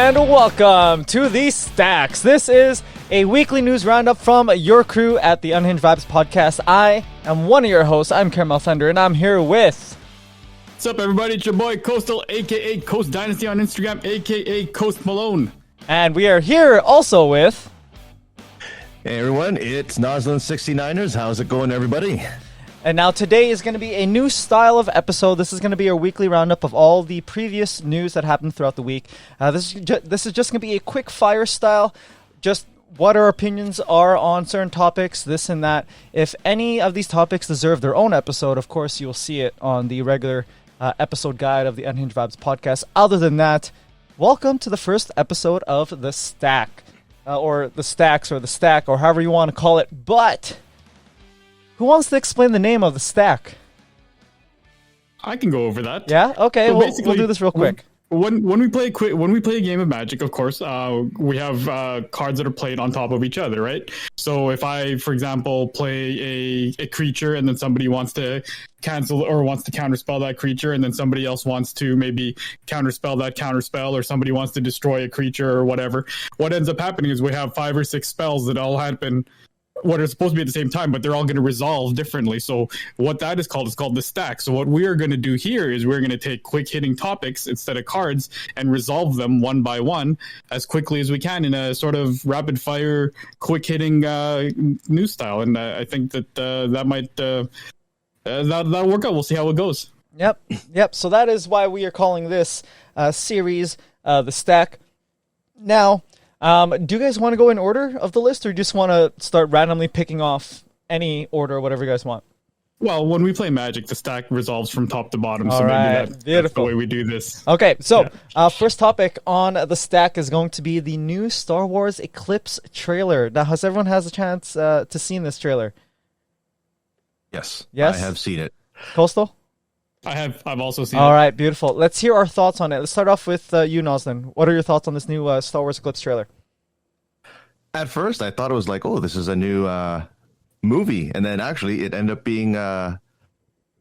and welcome to the Stacks. This is a weekly news roundup from your crew at the Unhinged Vibes Podcast. I am one of your hosts. I'm Caramel Thunder, and I'm here with... What's up, everybody? It's your boy Coastal, a.k.a. Coast Dynasty on Instagram, a.k.a. Coast Malone. And we are here also with... Hey, everyone. It's Noslen 69ers. How's it going, everybody? And now today is going to be a new style of episode. This is going to be a weekly roundup of all the previous news that happened throughout the week. This is just going to be a quick fire style, just what our opinions are on certain topics, this and that. If any of these topics deserve their own episode, of course, you'll see it on the regular episode guide of the Unhinged Vibes Podcast. Other than that, welcome to the first episode of The Stack, or The Stacks, or The Stack, or however you want to call it. But... who wants to explain the name of the stack? I can go over that. Yeah? Okay, So we'll do this real quick. When we play a game of Magic, of course, we have cards that are played on top of each other, right? So if I, for example, play a creature and then somebody wants to cancel or wants to counterspell that creature, and then somebody else wants to maybe counterspell that counterspell, or somebody wants to destroy a creature or whatever, what ends up happening is we have 5 or 6 spells that all happen what are supposed to be at the same time, but they're all going to resolve differently. So what that is called the stack. So what we are going to do here is we're going to take quick hitting topics instead of cards and resolve them one by one as quickly as we can in a sort of rapid fire, quick hitting news style. And I think that that might that'll work out. We'll see how it goes. Yep. So that is why we are calling this series the stack. Now, do you guys want to go in order of the list, or just want to start randomly picking off any order or whatever you guys want? Well, when we play Magic, the stack resolves from top to bottom, so right. maybe that's the way we do this. Okay, so first topic on the stack is going to be the new Star Wars Eclipse trailer. Now, has everyone has a chance to see this trailer? Yes. Yes? I have seen it. Coastal? I've also seen it. All right, beautiful. Let's hear our thoughts on it. Let's start off with you, Noslen. What are your thoughts on this new Star Wars Eclipse trailer? At first, I thought it was like, oh, this is a new movie. And then actually it ended up being a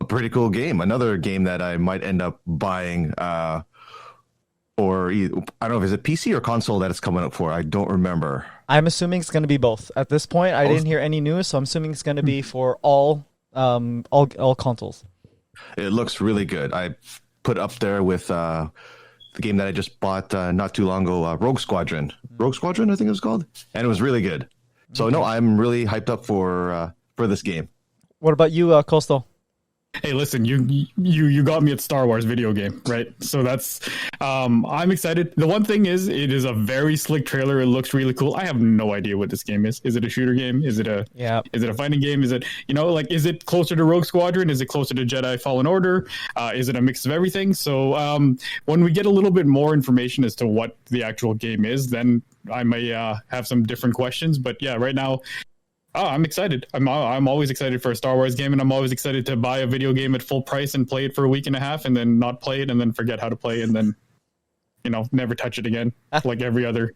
pretty cool game. Another game that I might end up buying or I don't know if it's a PC or console that it's coming up for. I don't remember. I'm assuming it's going to be both. At this point, I didn't hear any news, so I'm assuming it's going to be for all consoles. It looks really good. I put up there with the game that I just bought not too long ago, Rogue Squadron. Rogue Squadron, I think it was called. And it was really good. So, no, I'm really hyped up for this game. What about you, Coastal? Hey, listen, you got me at Star Wars video game, right? So that's I'm excited. The one thing is, it is a very slick trailer. It looks really cool. I have no idea what this game is. Is it a shooter game? Is it a fighting game? Is it, is it closer to Rogue Squadron? Is it closer to Jedi Fallen Order? Is it a mix of everything? So when we get a little bit more information as to what the actual game is, then I may have some different questions. But yeah, right now, I'm excited. I'm always excited for a Star Wars game, and I'm always excited to buy a video game at full price and play it for a week and a half, and then not play it, and then forget how to play, and then, never touch it again, like every other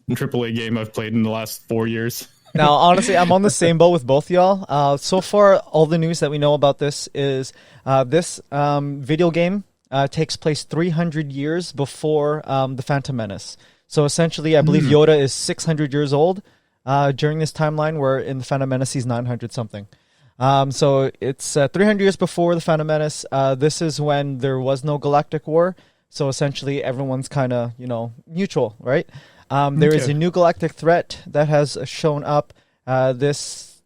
AAA game I've played in the last 4 years. Now, honestly, I'm on the same boat with both y'all. So far, all the news that we know about this is this video game takes place 300 years before the Phantom Menace. So essentially, I believe Yoda is 600 years old. During this timeline, where in the Phantom Menace he's 900 something. So it's 300 years before the Phantom Menace. This is when there was no galactic war. So essentially everyone's kind of, neutral, right? There is a new galactic threat that has shown up. This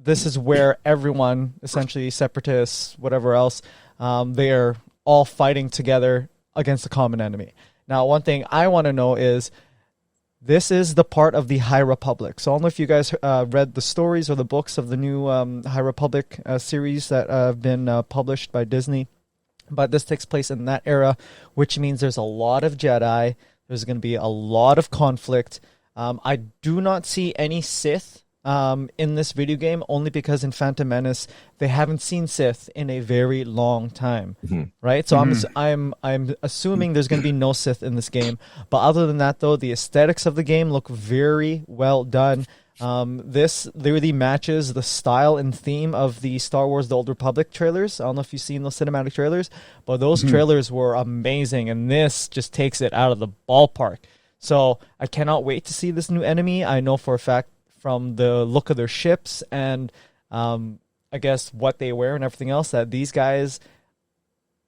is where everyone, essentially separatists, whatever else, they are all fighting together against a common enemy. Now, one thing I want to know is, this is the part of the High Republic. So I don't know if you guys read the stories or the books of the new High Republic series that have been published by Disney. But this takes place in that era, which means there's a lot of Jedi. There's going to be a lot of conflict. I do not see any Sith in this video game, only because in Phantom Menace they haven't seen Sith in a very long time, right? So I'm assuming there's going to be no Sith in this game. But other than that, though, the aesthetics of the game look very well done. This really matches the style and theme of the Star Wars The Old Republic trailers. I don't know if you've seen those cinematic trailers, but those trailers were amazing, and this just takes it out of the ballpark. So I cannot wait to see this new enemy. I know for a fact from the look of their ships and I guess what they wear and everything else that these guys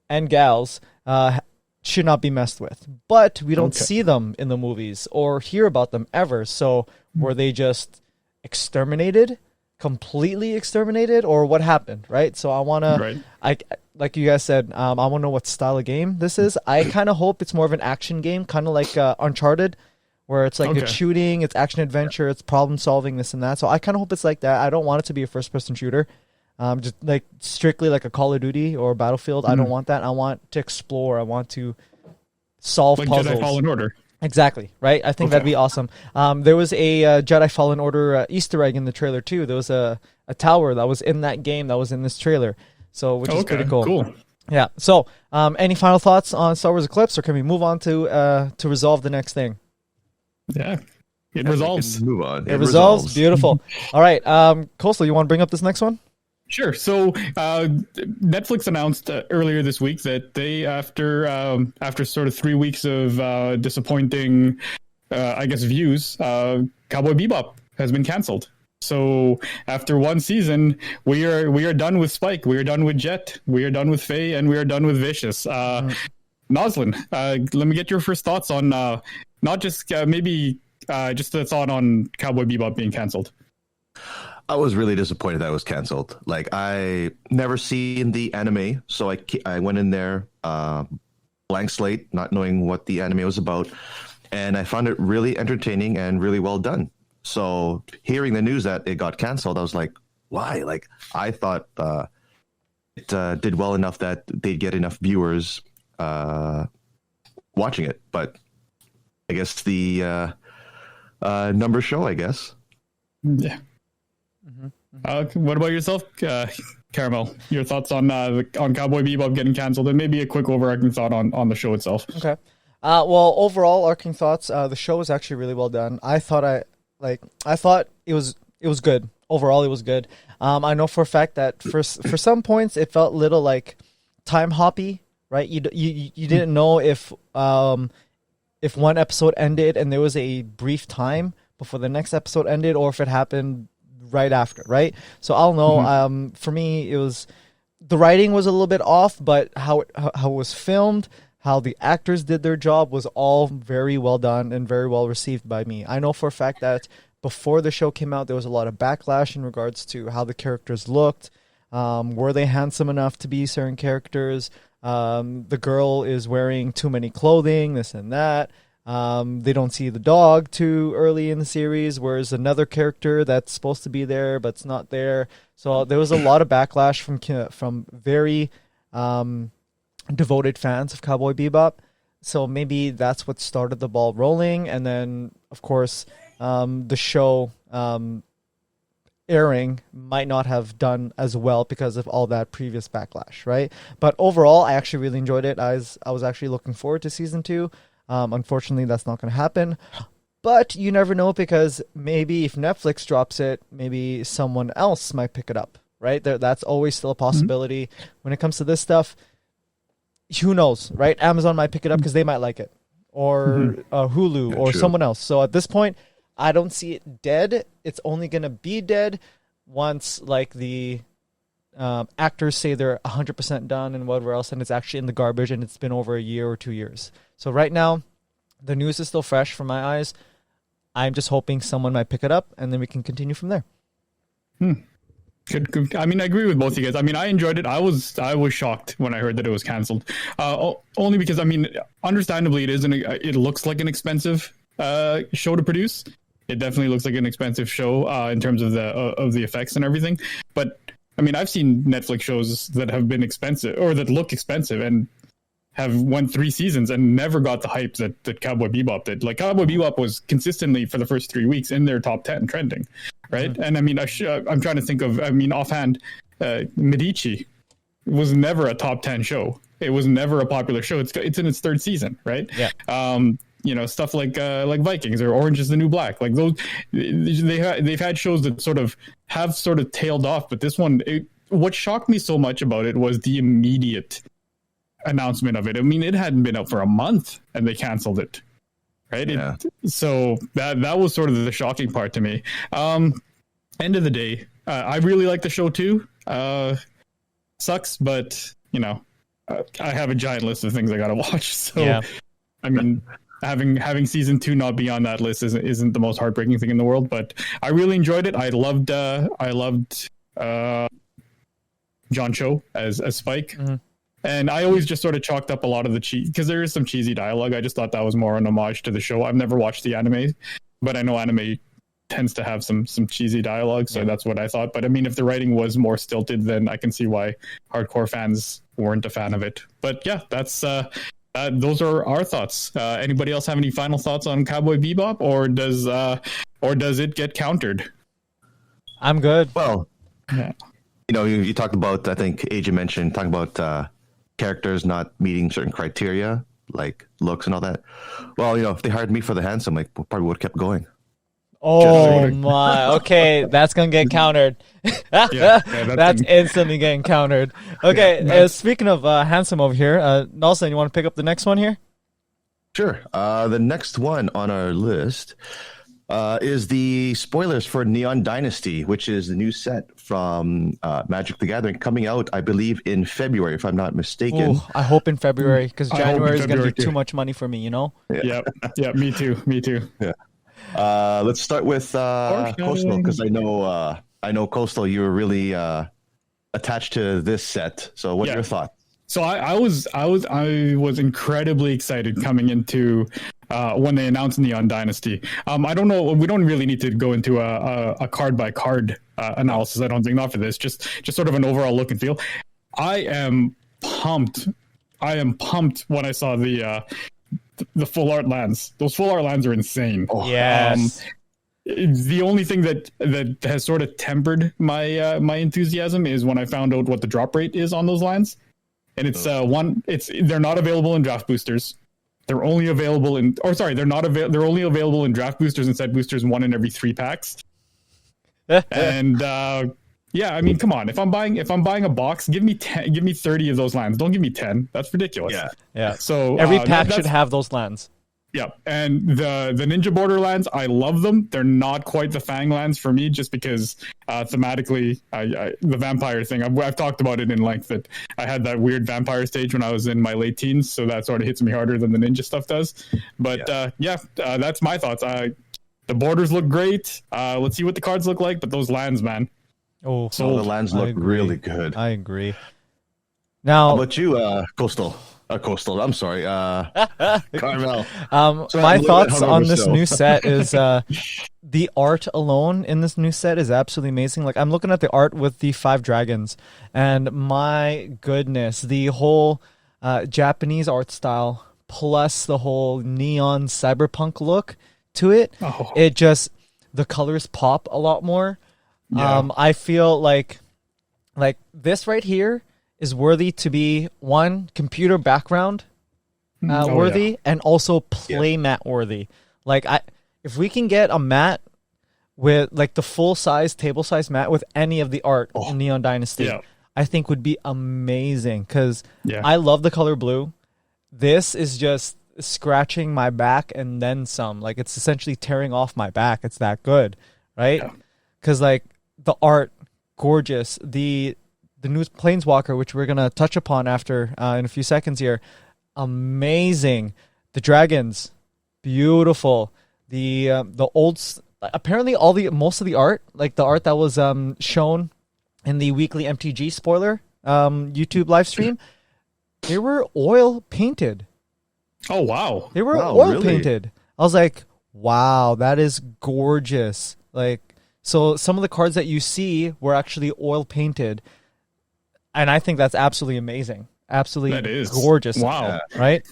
and gals should not be messed with. But we don't see them in the movies or hear about them ever. So were they just exterminated, completely exterminated, or what happened, right? So I want to, like you guys said, I want to know what style of game this is. I kind of hope it's more of an action game, kind of like Uncharted, where it's like it's shooting, it's action adventure, it's problem solving, this and that. So I kind of hope it's like that. I don't want it to be a first person shooter. Just like strictly like a Call of Duty or Battlefield. I don't want that. I want to explore. I want to solve puzzles. Jedi Fallen Order. Exactly, right? I think that'd be awesome. There was a Jedi Fallen Order Easter egg in the trailer too. There was a tower that was in that game that was in this trailer. So which is pretty cool. Yeah. So any final thoughts on Star Wars Eclipse, or can we move on to resolve the next thing? Yeah. It resolves. Move on. It resolves. Beautiful. All right. Coastal, you want to bring up this next one? Sure. So Netflix announced earlier this week that they, after sort of 3 weeks of disappointing, I guess, views, Cowboy Bebop has been canceled. So after one season, we are done with Spike, we are done with Jet, we are done with Faye, and we are done with Vicious. Noslen, let me get your first thoughts on not just maybe just a thought on Cowboy Bebop being canceled. I was really disappointed that it was canceled. Like, I never seen the anime, so I went in there blank slate, not knowing what the anime was about, and I found it really entertaining and really well done. So hearing the news that it got canceled, I was like, why? Like, I thought it did well enough that they'd get enough viewers watching it, but I guess the numbers show, I guess. Yeah. What about yourself, Caramel? Your thoughts on Cowboy Bebop getting canceled, and maybe a quick overarching thought on the show itself. Okay. Well, overall, arcing thoughts. The show was actually really well done. I thought it was good. Overall, it was good. I know for a fact that for some points it felt a little like time hoppy, right? You didn't know if one episode ended and there was a brief time before the next episode ended, or if it happened right after, right? So I'll know. For me, it was the writing was a little bit off, but how it was filmed, how the actors did their job was all very well done and very well received by me. I know for a fact that before the show came out, there was a lot of backlash in regards to how the characters looked. Were they handsome enough to be certain characters? The girl is wearing too many clothing, this and that. They don't see the dog too early in the series, whereas another character that's supposed to be there but's not there. So there was a lot of backlash from very devoted fans of Cowboy Bebop. So maybe that's what started the ball rolling, and then of course the show airing might not have done as well because of all that previous backlash, right? But overall, I actually really enjoyed it. I was actually looking forward to season 2. Unfortunately, that's not going to happen. But you never know, because maybe if Netflix drops it, maybe someone else might pick it up, right? That's always still a possibility. When it comes to this stuff, who knows, right? Amazon might pick it up because they might like it. Or Hulu or someone else. So at this point, I don't see it dead. It's only going to be dead once like the actors say they're 100% done and whatever else, and it's actually in the garbage and it's been over a year or 2 years. So right now, the news is still fresh from my eyes. I'm just hoping someone might pick it up, and then we can continue from there. Good. I mean, I agree with both of you guys. I mean, I enjoyed it. I was shocked when I heard that it was canceled. Only because, I mean, understandably, it looks like an expensive show to produce. It definitely looks like an expensive show in terms of the effects and everything. But I mean, I've seen Netflix shows that have been expensive or that look expensive and have went 3 seasons and never got the hype that Cowboy Bebop did. Like, Cowboy Bebop was consistently for the first 3 weeks in their top 10 trending, right? And I mean, I'm trying to think of, I mean, offhand, Medici was never a top 10 show. It was never a popular show. It's in its 3rd season, right? Yeah. stuff like Vikings or Orange is the New Black. Like those, they've had shows that sort of tailed off, but this one, what shocked me so much about it was the immediate announcement of it. I mean, it hadn't been out for a month and they canceled it. Right. Yeah. So that was sort of the shocking part to me. End of the day, I really like the show too. Sucks, but I have a giant list of things I gotta watch. So yeah. I mean, having season 2 not be on that list isn't the most heartbreaking thing in the world. But I really enjoyed it. I loved John Cho as Spike. Mm-hmm. And I always just sort of chalked up a lot of the cheese because there is some cheesy dialogue. I just thought that was more an homage to the show. I've never watched the anime, but I know anime tends to have some cheesy dialogue, so that's what I thought. But I mean, if the writing was more stilted, then I can see why hardcore fans weren't a fan of it. But yeah, that's those are our thoughts. Anybody else have any final thoughts on Cowboy Bebop, or does it get countered? I'm good. Well, yeah. You talked about, I think AJ mentioned talking about characters not meeting certain criteria, like looks and all that. Well, if they hired me for the handsome, like, probably would have kept going. Oh my! Okay, that's gonna get countered. That's instantly getting countered. Okay, speaking of handsome over here, Noslen, you want to pick up the next one here? Sure. The next one on our list is the spoilers for Neon Dynasty, which is the new set from Magic the Gathering, coming out, I believe, in February, if I'm not mistaken. Ooh, I hope in February, because January is going to be too much money for me, Yeah, me too. Yeah. Let's start with Coastal, because I know Coastal, you were really attached to this set. So what are your thoughts? So I was incredibly excited coming into when they announced Neon Dynasty. I don't know. We don't really need to go into a card by card analysis. I don't think, not for this. Just sort of an overall look and feel. I am pumped. When I saw the full art lands. Those full art lands are insane. Oh, yes. The only thing that has sort of tempered my my enthusiasm is when I found out what the drop rate is on those lands. And they're not available in draft boosters. They're only available they're only available in draft boosters and set boosters 1 in every 3 packs. And I mean, come on. If I'm buying a box, give me 30 of those lands. Don't give me 10. That's ridiculous. Yeah. So every pack should have those lands. Yeah, and the Ninja Borderlands, I love them. They're not quite the Fang lands for me, just because thematically, the vampire thing. I've talked about it in length. That I had that weird vampire stage when I was in my late teens, so that sort of hits me harder than the ninja stuff does. But that's my thoughts. The borders look great. Let's see what the cards look like. But those lands, man. Oh, so the lands look really good. I agree. Now, how about you, Coastal? Coastal. I'm sorry, Carmel. My thoughts on this new set is the art alone in this new set is absolutely amazing. Like, I'm looking at the art with the 5 dragons, and my goodness, the whole Japanese art style plus the whole neon cyberpunk look to it. It just, the colors pop a lot more. Yeah. I feel like this right here is worthy to be one computer background worthy, and also play mat worthy. Like, if we can get a mat with like the full size table size mat with any of the art in Neon Dynasty, I think would be amazing, because I love the color blue. This is just scratching my back and then some. Like, it's essentially tearing off my back. It's that good, right? Because like the art, gorgeous. The new Planeswalker, which we're going to touch upon after in a few seconds here, amazing. The dragons, beautiful. The old, apparently most of the art, like the art that was shown in the weekly MTG spoiler YouTube live stream, they were oil painted. Oh, wow. They were oil painted. I was like, wow, that is gorgeous. Like, so some of the cards that you see were actually oil painted. And I think that's absolutely amazing. Absolutely gorgeous. Wow. Right?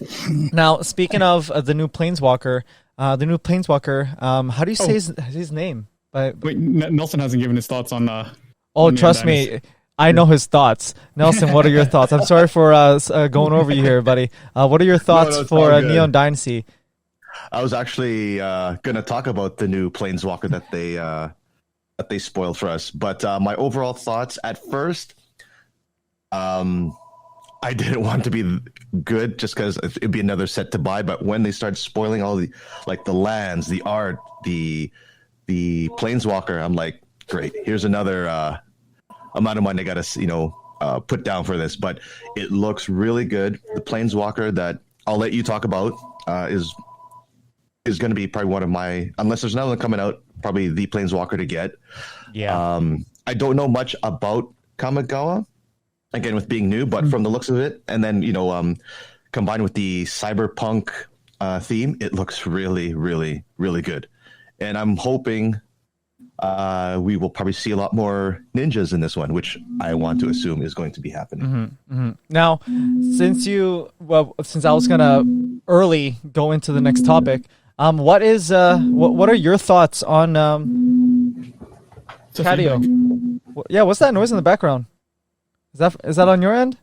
Now, speaking of the new Planeswalker, how do you say his name? Wait, Nelson hasn't given his thoughts on... trust me. I know his thoughts. Nelson, what are your thoughts? I'm sorry for going over you here, buddy. What are your thoughts for Neon Dynasty? I was actually gonna talk about the new Planeswalker that they spoiled for us. But my overall thoughts at first, I didn't want to be good just because it'd be another set to buy. But when they started spoiling all the lands, the art, the Planeswalker, I'm like, great. Here's another amount of money I got to put down for this. But it looks really good. The Planeswalker that I'll let you talk about is going to be probably one of my, unless there's another one coming out, probably the Planeswalker to get. Yeah. I don't know much about Kamigawa, again, with being new, but from the looks of it, and then, combined with the cyberpunk theme, it looks really, really, really good. And I'm hoping we will probably see a lot more ninjas in this one, which I want to assume is going to be happening. Now, since I was gonna early go into the next topic, what are your thoughts on Cadio? Yeah, what's that noise in the background? Is that on your end?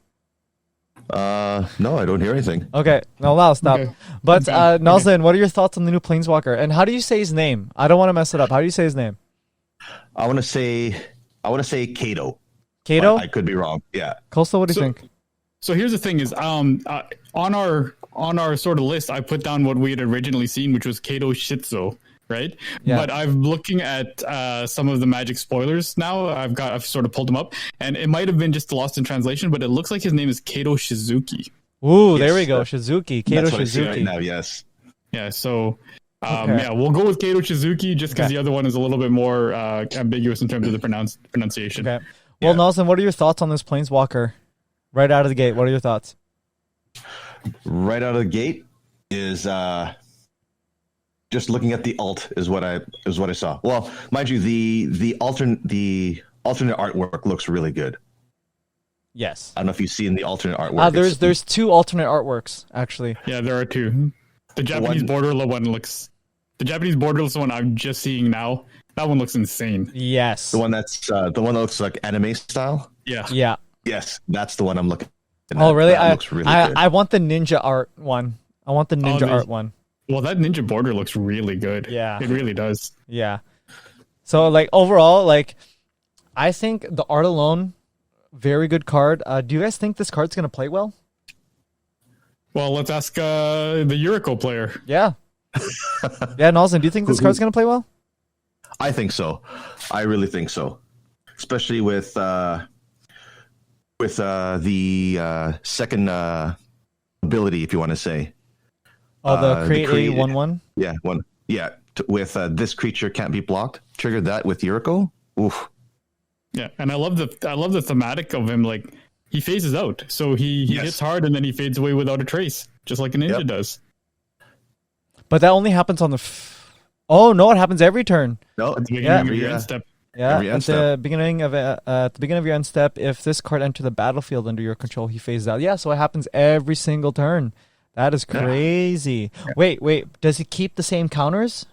No, I don't hear anything. Okay, no, I'll stop. Okay. But Noslen, what are your thoughts on the new Planeswalker? And how do you say his name? I don't want to mess it up. How do you say his name? I want to say Kato. Kato? I could be wrong. Yeah. Coastal, what do you think? So here's the thing: is on our sort of list, I put down what we had originally seen, which was Kato Shitzo, right? Yeah. But I'm looking at some of the Magic spoilers now. I've sort of pulled them up, and it might have been just lost in translation, but it looks like his name is Kato Shizuki. Ooh, there we go. Shizuki. Kato That's what I see Shizuki. right now, yes. Yeah. So. Okay. Yeah, we'll go with Kato Shizuki just because Okay. the other one is a little bit more ambiguous in terms of the pronunciation. Okay. Well, Noslen, what are your thoughts on this Planeswalker? Right out of the gate, what are your thoughts? Right out of the gate is just looking at the alt is what I saw. Well, mind you, the alternate artwork looks really good. Yes. I don't know if you've seen the alternate artwork. There's two alternate artworks, actually. Yeah, there are two. The Japanese borderless one looks. The Japanese borderless one I'm just seeing now. That one looks insane. Yes. the one that looks like anime style. Yeah. Yeah. Yes, that's the one I'm looking at. Oh, really? That looks really good. I want the ninja art one. I want the ninja art one. Well, that ninja border looks really good. Yeah. It really does. Yeah. So, overall, I think the art alone, very good card. Do you guys think this card's going to play well? Well, let's ask the Yuriko player. Yeah. Yeah, Noslen, do you think this card's going to play well? I think so. I really think so. Especially with the second ability, if you want to say. Oh, the create a 1/1? Yeah, one. Yeah, with this creature can't be blocked. Triggered that with Yuriko. Oof. Yeah, and I love the thematic of him. He phases out, so he hits hard and then he fades away without a trace, just like a ninja does. But that only happens on the. Oh no! It happens every turn. No, it's Every end step. Yeah, Every end at the beginning of your end step, if this card enters the battlefield under your control, he phases out. Yeah, so it happens every single turn. That is crazy. Yeah. Wait. Does he keep the same counters?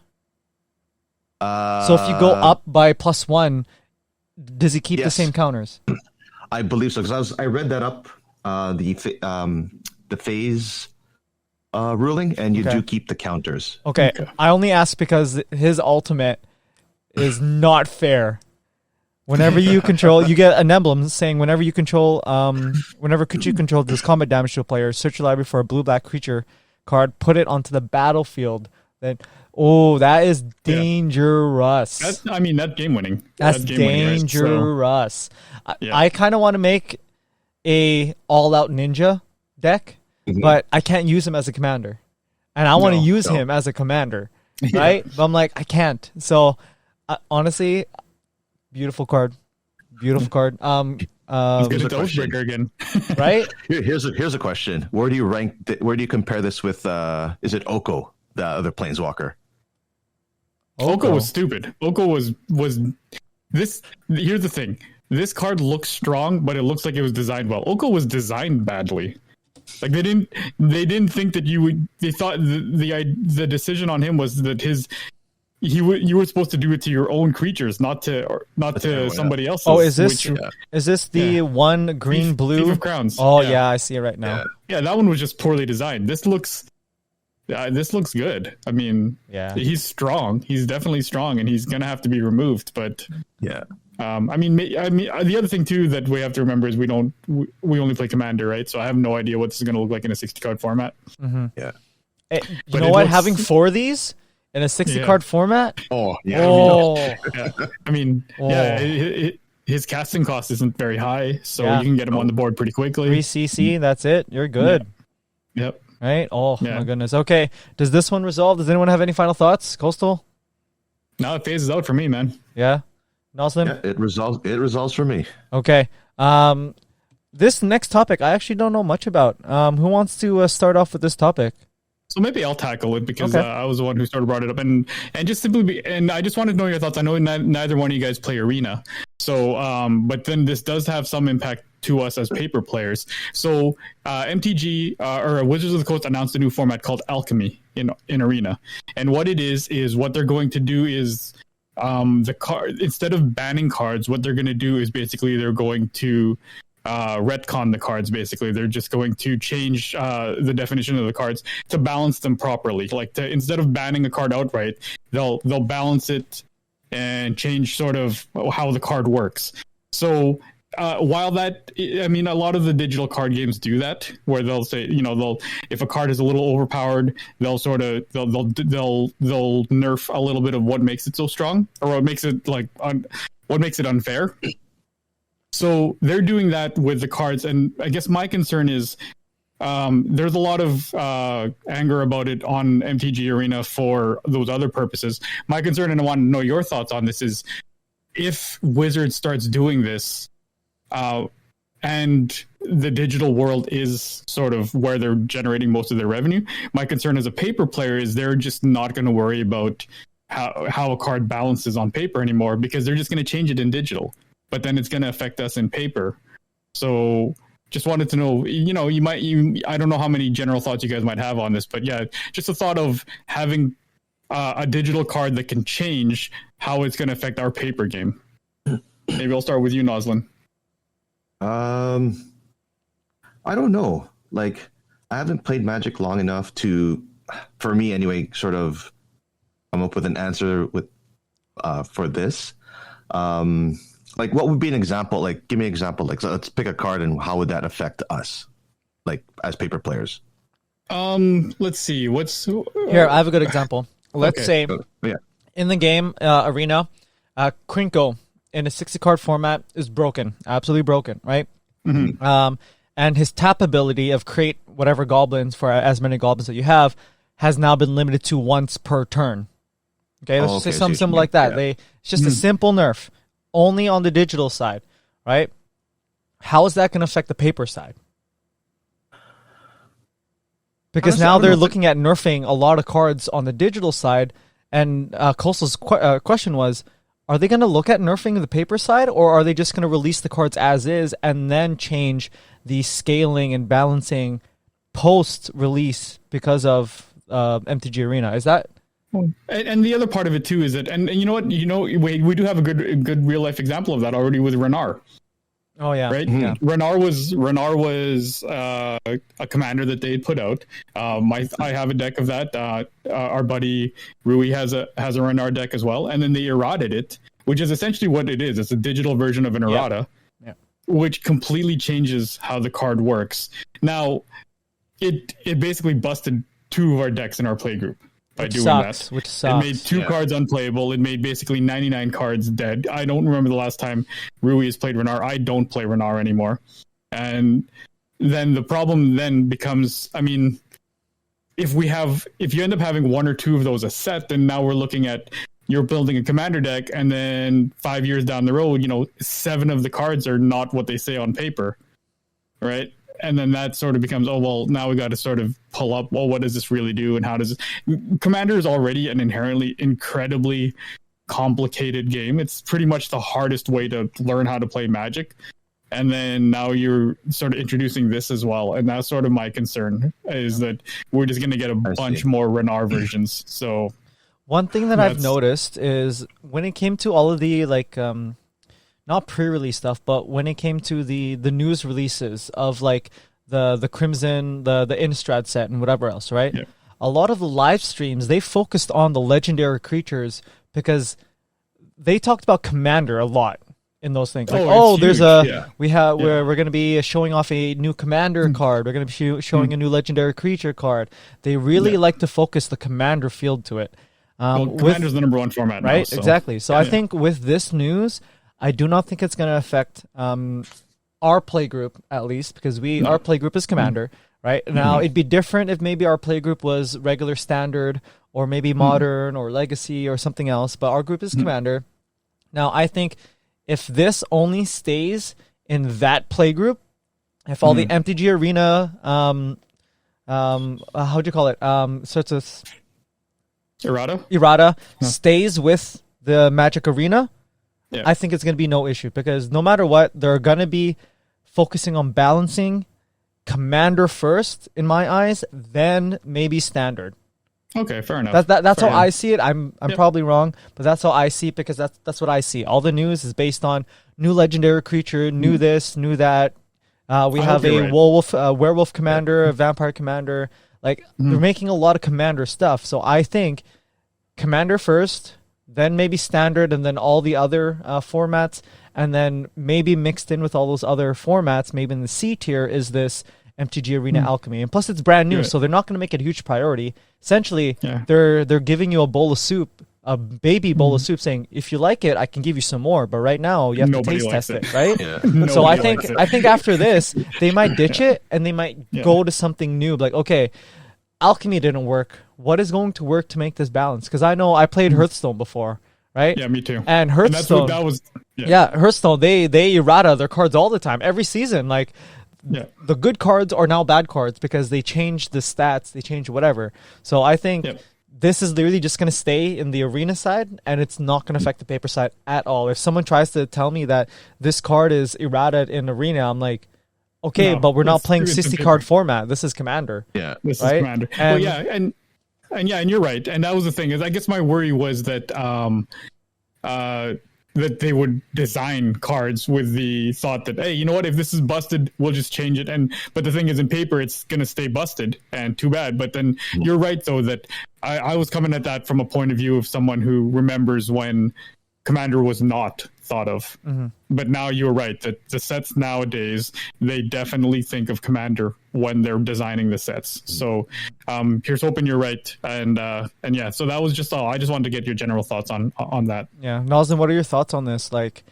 So if you go up by +1, does he keep the same counters? I believe so, because I read that up the phase ruling, and you do keep the counters. Okay, I only ask because his ultimate is not fair. Whenever you control, you get an emblem saying whenever you control, whenever creature you control does combat damage to a player, search your library for a blue-black creature card, put it onto the battlefield. Then, that is dangerous. That's game winning. That's dangerous. I kind of want to make a all-out ninja deck, but I can't use him as a commander, and I want to use him as a commander, right? But I'm like, I can't. So honestly, beautiful card. Here's a Oathbreaker again, right? Here's a question: Where do you rank? Where do you compare this with? Is it Oko, the other Planeswalker? Oko was stupid. Oko was this. Here's the thing: this card looks strong, but it looks like it was designed well. Oko was designed badly. Like they didn't think that you would. They thought the decision on him was that you were supposed to do it to your own creatures, not to somebody else's. Oh, is this the one green blue? Thief of Crowns. Oh yeah, I see it right now. Yeah, that one was just poorly designed. This looks this looks good. I mean, Yeah. he's strong. He's definitely strong, and he's gonna have to be removed. But Yeah. I mean, the other thing too that we have to remember is we only play Commander, right? So I have no idea what this is gonna look like in a 60 card format. Yeah. You But know it what? looks- Having 4 of these in a 60 card format? Oh, yeah. Oh, I mean, Oh. his casting cost isn't very high, so Yeah. you can get him on the board pretty quickly. 3 CC, that's it. You're good. Yep. Right? Oh, Yeah. my goodness. Okay. Does this one resolve? Does anyone have any final thoughts? Coastal? Now it phases out for me, man. Yeah? Noslen? Yeah, it resolves for me. Okay. This next topic, I actually don't know much about. Who wants to start off with this topic? So maybe I'll tackle it because Okay. I was the one who sort of brought it up, and just simply and I just wanted to know your thoughts. I know neither one of you guys play Arena, so but then this does have some impact to us as paper players. So MTG or Wizards of the Coast announced a new format called Alchemy in Arena, and what it is what they're going to do is the card, instead of banning cards, what they're going to do is basically they're going to retcon the cards. Basically they're just going to change the definition of the cards to balance them properly, like instead of banning a card outright, they'll balance it and change sort of how the card works. So while that, I mean, a lot of the digital card games do that, where they'll say, if a card is a little overpowered, they'll nerf a little bit of what makes it so strong, or what makes it what makes it unfair. So they're doing that with the cards, and I guess my concern is there's a lot of anger about it on MTG Arena for those other purposes. My concern, and I want to know your thoughts on this, is if Wizard starts doing this, and the digital world is sort of where they're generating most of their revenue, my concern as a paper player is they're just not going to worry about how a card balances on paper anymore, because they're just going to change it in digital. But then it's going to affect us in paper. So just wanted to know, I don't know how many general thoughts you guys might have on this, but yeah, just the thought of having a digital card that can change how it's going to affect our paper game. Maybe I'll start with you, Noslen. I don't know. Like, I haven't played Magic long enough to, for me anyway, sort of come up with an answer for this. Like, what would be an example? Like, give me an example. Like, so let's pick a card, and how would that affect us, like, as paper players? Let's see. Here, I have a good example. Let's say in the game Arena, Krinko in a 60 card format is broken, absolutely broken, right? Mm-hmm. And his tap ability of create whatever goblins for as many goblins that you have has now been limited to once per turn. Okay, let's just say something simple like that. Yeah. It's just a simple nerf. Only on the digital side, right? How is that going to affect the paper side? Because Honestly, now they're looking at nerfing a lot of cards on the digital side, and Coastal's question was, are they going to look at nerfing the paper side, or are they just going to release the cards as is and then change the scaling and balancing post-release because of MTG Arena? Is that... And the other part of it too is that, and you know what, we do have a good real life example of that already with Renar. Oh yeah, right. Yeah. Renar was a commander that they had put out. I have a deck of that. Our buddy Rui has a Renar deck as well, and then they errated it, which is essentially what it is. It's a digital version of an errata, which completely changes how the card works. Now, it basically busted 2 of our decks in our play group. By doing that, which sucks. It made 2 cards unplayable. It made basically 99 cards dead. I don't remember the last time Rui has played Renar. I don't play Renar anymore. And then the problem then becomes, I mean, if you end up having 1 or 2 of those a set, then now we're looking at you're building a commander deck, and then 5 years down the road, 7 of the cards are not what they say on paper, right? And then that sort of becomes, now we got to sort of pull up, what does this really do? And how does Commander is already an inherently incredibly complicated game. It's pretty much the hardest way to learn how to play Magic. And then now you're sort of introducing this as well. And that's sort of my concern, is that we're just going to get a bunch more Renar versions. So one thing that I've noticed is when it came to all of the not pre-release stuff, but when it came to the news releases of like the Crimson, the Innistrad set and whatever else, right? Yeah. a lot of the live streams, they focused on the legendary creatures because they talked about Commander a lot in those things. Like, there's we're going to be showing off a new Commander card. We're going to be showing a new legendary creature card. They really like to focus the Commander field to it. Commander's the number one format right? now. So. Exactly. So I think with this news, I do not think it's going to affect our play group, at least, because our play group is Commander. Right? Now, it'd be different if maybe our play group was regular standard or maybe modern or legacy or something else, but our group is Commander. Now, I think if this only stays in that play group, if all the MTG Arena, how'd you call it? Sorts of Errata stays with the Magic Arena, I think it's going to be no issue because no matter what, they're going to be focusing on balancing Commander first, in my eyes, then maybe Standard. Okay, fair enough. That's how I see it. I'm probably wrong, but that's how I see it because that's what I see. All the news is based on new legendary creature, new this, new that. We have a werewolf commander, a vampire commander. Like they're making a lot of Commander stuff. So I think Commander first, then maybe Standard, and then all the other formats. And then maybe mixed in with all those other formats, maybe in the C tier, is this MTG Arena Alchemy. And plus, it's brand new, so they're not going to make it a huge priority. Essentially, they're giving you a bowl of soup, a baby bowl of soup, saying, if you like it, I can give you some more. But right now, you have to taste test it, right? So I think after this, they might ditch it, and they might go to something new. Like, okay, Alchemy didn't work. What is going to work to make this balance? Because I know I played Hearthstone before. Right? Yeah, me too. And Hearthstone, Hearthstone, they errata their cards all the time, every season. Like, the good cards are now bad cards because they change the stats, they change whatever. So I think this is literally just going to stay in the arena side, and it's not going to affect the paper side at all. If someone tries to tell me that this card is errata in arena, I'm like, okay, but we're not playing 60 card format. This is Commander. Yeah, this is Commander. And you're right. And that was the thing is, I guess my worry was that that they would design cards with the thought that, hey, you know what? If this is busted, we'll just change it. But the thing is, in paper, it's going to stay busted, and too bad. But then you're right, though, that I was coming at that from a point of view of someone who remembers when Commander was not thought of. But now you're right that the sets nowadays, they definitely think of Commander when they're designing the sets. So here's hoping you're right. And so that was just all. I just wanted to get your general thoughts on that. Yeah. Noslen, what are your thoughts on this? Like,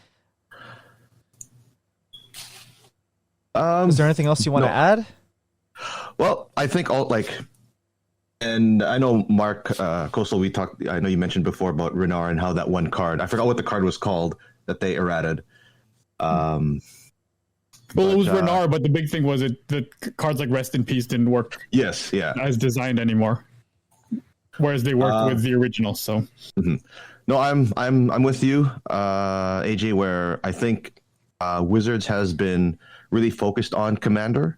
is there anything else you want to add? Well, I think and I know Mark Coastal, I know you mentioned before about Renard and how that one card, I forgot what the card was called that they errated. It was Renard, but the big thing was the cards like Rest in Peace didn't work. Yes, yeah, as designed anymore. Whereas they worked with the original. So, no, I'm with you, AJ. Where I think Wizards has been really focused on Commander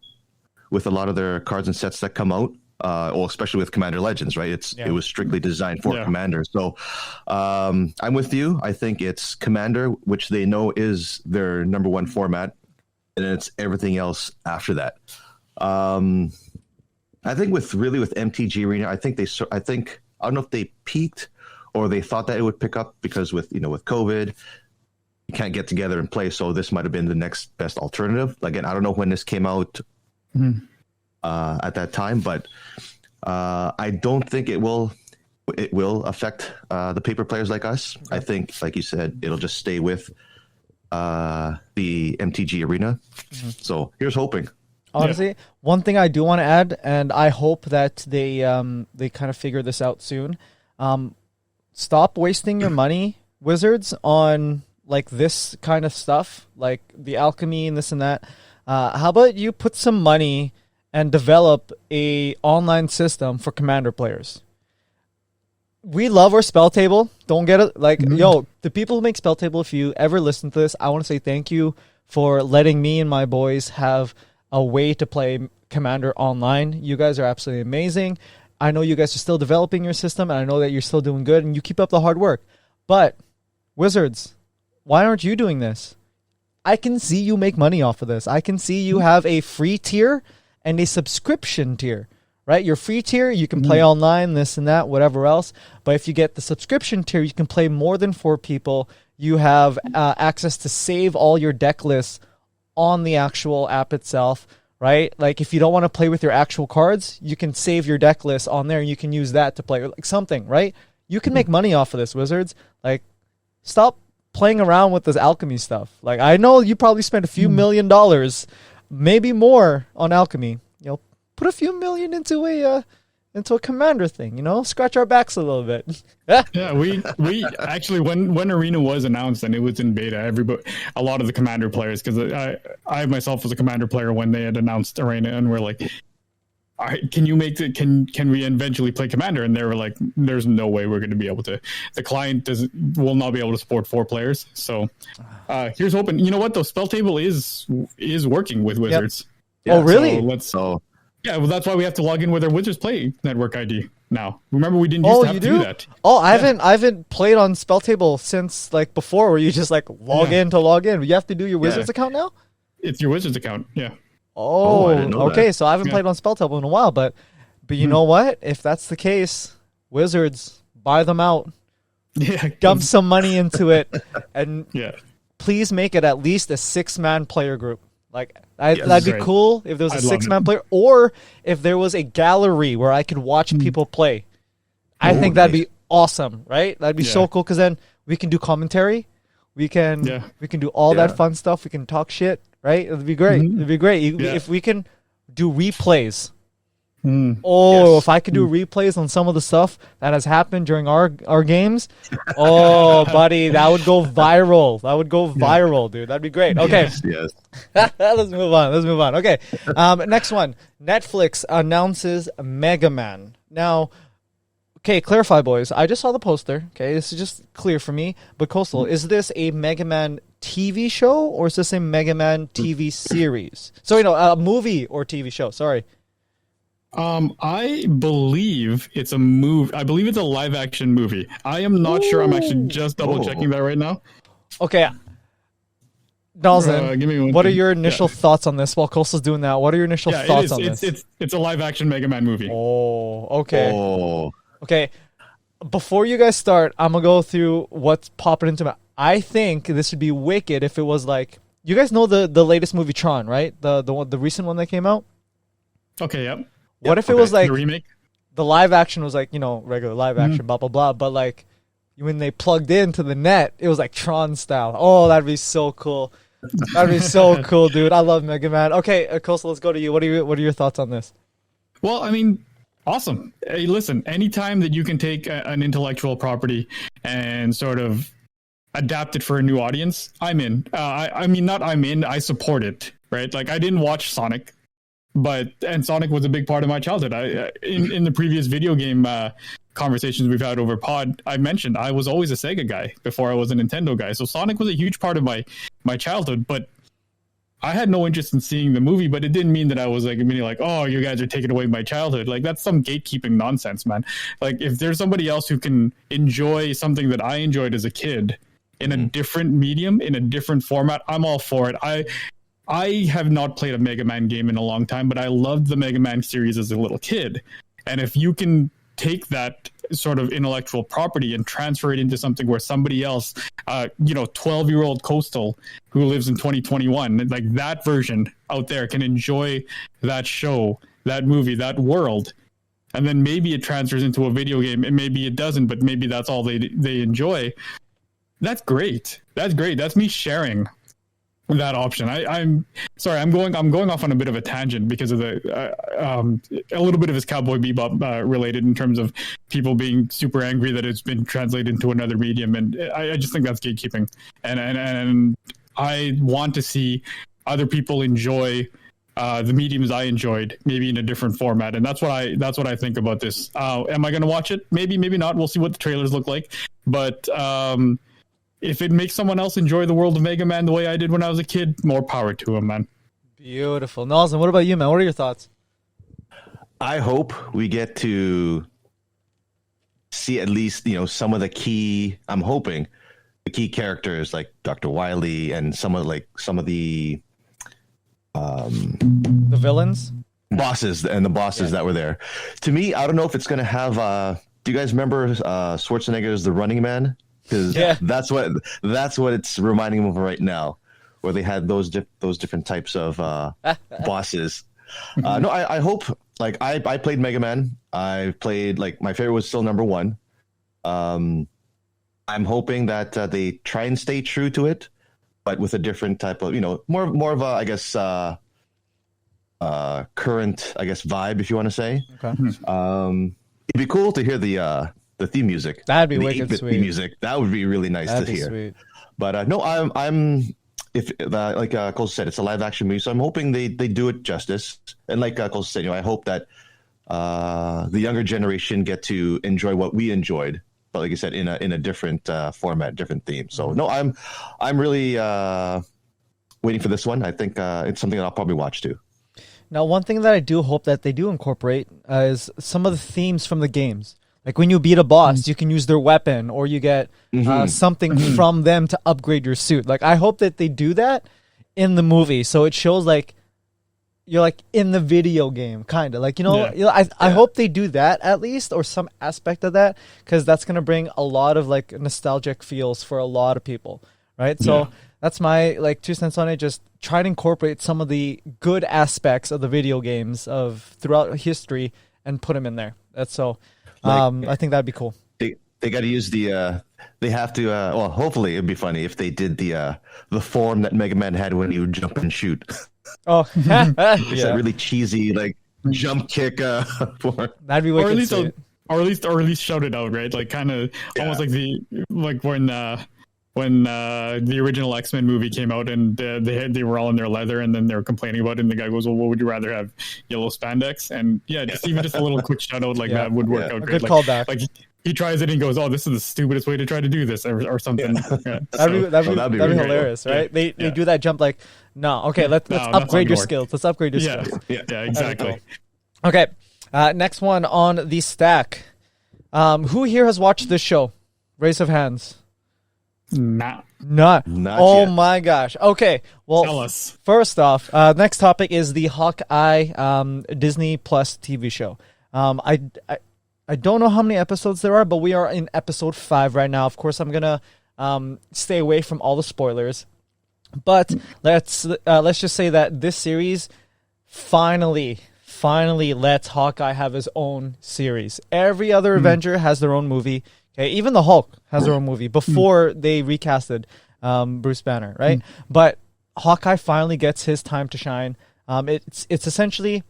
with a lot of their cards and sets that come out. Especially with Commander Legends, right? It was strictly designed for Commander. So I'm with you. I think it's Commander, which they know is their number one format, and it's everything else after that. I think with MTG Arena, I don't know if they peaked or they thought that it would pick up because with COVID, you can't get together and play. So this might have been the next best alternative. Again, I don't know when this came out. At that time, but I don't think it will affect the paper players like us. I think, like you said, it'll just stay with the MTG Arena. So here's hoping. Honestly, one thing I do want to add, and I hope that they kind of figure this out soon. Stop wasting your money, Wizards, on like this kind of stuff, like the alchemy and this and that. How about you put some money and develop a online system for Commander players? We love our spell table. Don't get it. Like, the people who make spell table, if you ever listen to this, I want to say thank you for letting me and my boys have a way to play Commander online. You guys are absolutely amazing. I know you guys are still developing your system, and I know that you're still doing good, and you keep up the hard work. But, Wizards, why aren't you doing this? I can see you make money off of this. I can see you have a free tier and a subscription tier, right? Your free tier, you can play online, this and that, whatever else. But if you get the subscription tier, you can play more than 4 people. You have access to save all your deck lists on the actual app itself, right? Like if you don't want to play with your actual cards, you can save your deck list on there and you can use that to play like something, right? You can make money off of this, Wizards. Like, stop playing around with this alchemy stuff. Like, I know you probably spent a few $1 million, maybe more on alchemy. You know, put a few million into a commander thing, you know, scratch our backs a little bit. Yeah, we actually when Arena was announced and it was in beta, a lot of the commander players, because I myself was a commander player when they had announced Arena, and we're like, all right, can you make it? Can we eventually play commander? And they were like, there's no way we're going to be able to. The client will not be able to support 4 players. So here's hoping. You know what though, Spell Table is working with Wizards. Yep. Oh really? So yeah, well, that's why we have to log in with our Wizards Play Network ID now. Remember, we didn't used to have to do that. Oh, I haven't played on Spell Table since like before, where you just like log in to log in. You have to do your Wizards account now. It's your Wizards account, yeah. Oh, I didn't know okay. That. So I haven't played on Spell Table in a while, but you know what? If that's the case, Wizards, buy them out. Yeah, dump some money into it, and please make it at least a 6-man player group. Like that'd be cool if there was a 6-man player, or if there was a gallery where I could watch people play. I think that'd be awesome, right? That'd be so cool, because then we can do commentary, we can do all that fun stuff, we can talk shit, right? It'd be great. It'd be great if we can do replays. If I could do replays on some of the stuff that has happened during our games, buddy, that would go viral. That would go viral, dude. That'd be great. Okay. Yes. Let's move on. Okay. Next one. Netflix announces Mega Man. Now, okay, clarify, boys. I just saw the poster. Okay, this is just clear for me. But Coastal, is this a Mega Man TV show, or is this a Mega Man TV series? Sorry, no, a movie or TV show. Sorry. I believe it's a movie. I believe it's a live action movie. I am not sure. I'm actually just double checking that right now. Okay. Noslen, what are your initial thoughts on this? While Coastal's doing that, what are your initial thoughts on this? It's a live action Mega Man movie. Oh, okay. Okay. Before you guys start, I'm gonna go through what's popping into my. I think this would be wicked if it was like, you guys know the latest movie Tron, right? The recent one that came out. Okay. Yep. What if it was like the remake? The live action was like, you know, regular live action, blah blah blah. But like when they plugged into the net, it was like Tron style. Oh, that'd be so cool. That'd be so cool, dude. I love Mega Man. Okay, Coastal, let's go to you. What are your thoughts on this? Well, I mean, awesome. Hey, listen, anytime that you can take an intellectual property and sort of adapt it for a new audience, I'm in. I mean, not I'm in. I support it. Right? Like, I didn't watch Sonic. And Sonic was a big part of my childhood. In the previous video game conversations we've had over pod, I mentioned I was always a Sega guy before I was a Nintendo guy. So Sonic was a huge part of my childhood, but I had no interest in seeing the movie, but it didn't mean that I was like, oh, you guys are taking away my childhood. Like, that's some gatekeeping nonsense, man. Like, if there's somebody else who can enjoy something that I enjoyed as a kid in a different medium, in a different format, I'm all for it. I have not played a Mega Man game in a long time, but I loved the Mega Man series as a little kid. And if you can take that sort of intellectual property and transfer it into something where somebody else, 12-year-old Coastal who lives in 2021, like that version out there can enjoy that show, that movie, that world, and then maybe it transfers into a video game, and maybe it doesn't, but maybe that's all they enjoy. That's great. That's great. That's me sharing that option. I'm sorry. I'm going off on a bit of a tangent because of a little bit of his Cowboy Bebop related in terms of people being super angry that it's been translated into another medium, and I just think that's gatekeeping. And I want to see other people enjoy the mediums I enjoyed, maybe in a different format, and that's what I think about this. Am I going to watch it? Maybe not. We'll see what the trailers look like, but. If it makes someone else enjoy the world of Mega Man the way I did when I was a kid, more power to him, man. Beautiful. Noslen, what about you, man? What are your thoughts? I hope we get to see at least, some of the key, I'm hoping, the key characters like Dr. Wily and some of the villains? bosses and the bosses that were there. To me, I don't know if it's going to have. Do you guys remember Schwarzenegger's The Running Man? Because that's what it's reminding me of right now, where they had those different types of bosses. No, I hope. Like I played Mega Man. I played my favorite was still number 1. I'm hoping that they try and stay true to it, but with a different type of more of a current vibe, if you want to say. Okay. It'd be cool to hear the theme music. That'd be the wicked 8-bit sweet. theme music. That would be really nice That'd to be hear. sweet. But no, I'm if like Cole said, it's a live action movie, so I'm hoping they do it justice. And like Cole said, I hope that the younger generation get to enjoy what we enjoyed, but like I said, in a different format, different theme. So no, I'm really waiting for this one. I think it's something that I'll probably watch too. Now, one thing that I do hope that they do incorporate is some of the themes from the games. Like when you beat a boss, you can use their weapon, or you get something from them to upgrade your suit. Like I hope that they do that in the movie, so it shows like you're like in the video game, kind of like I hope they do that at least, or some aspect of that, because that's gonna bring a lot of like nostalgic feels for a lot of people, right? So that's my 2 cents on it. Just try to incorporate some of the good aspects of the video games of throughout history and put them in there. That's so. I think that'd be cool. They got to use the. They have to. Well, hopefully it'd be funny if they did the form that Mega Man had when he would jump and shoot. Oh, It's that really cheesy jump kick form. That'd be wicked. Or at least shout it out, right? Like kind of almost like when the original X-Men movie came out and they were all in their leather, and then they were complaining about it, and the guy goes, well, what would you rather have, yellow spandex? And just a little quick shout out that would work out great. Good callback. Like he tries it and goes, oh, this is the stupidest way to try to do this, or something. That'd be hilarious, right? They do that jump no, okay, let's upgrade your skills. Let's upgrade your skills. Yeah, exactly. Okay, next one on the stack. Who here has watched this show? Raise of hands. Not yet. My gosh. Okay. Well, tell us. First off, next topic is the Hawkeye Disney Plus TV show. I don't know how many episodes there are, but we are in episode 5 right now. Of course, I'm gonna stay away from all the spoilers. But let's just say that this series finally lets Hawkeye have his own series. Every other Avenger has their own movie. Okay, even the Hulk has their own movie before they recasted Bruce Banner, right? But Hawkeye finally gets his time to shine. It's essentially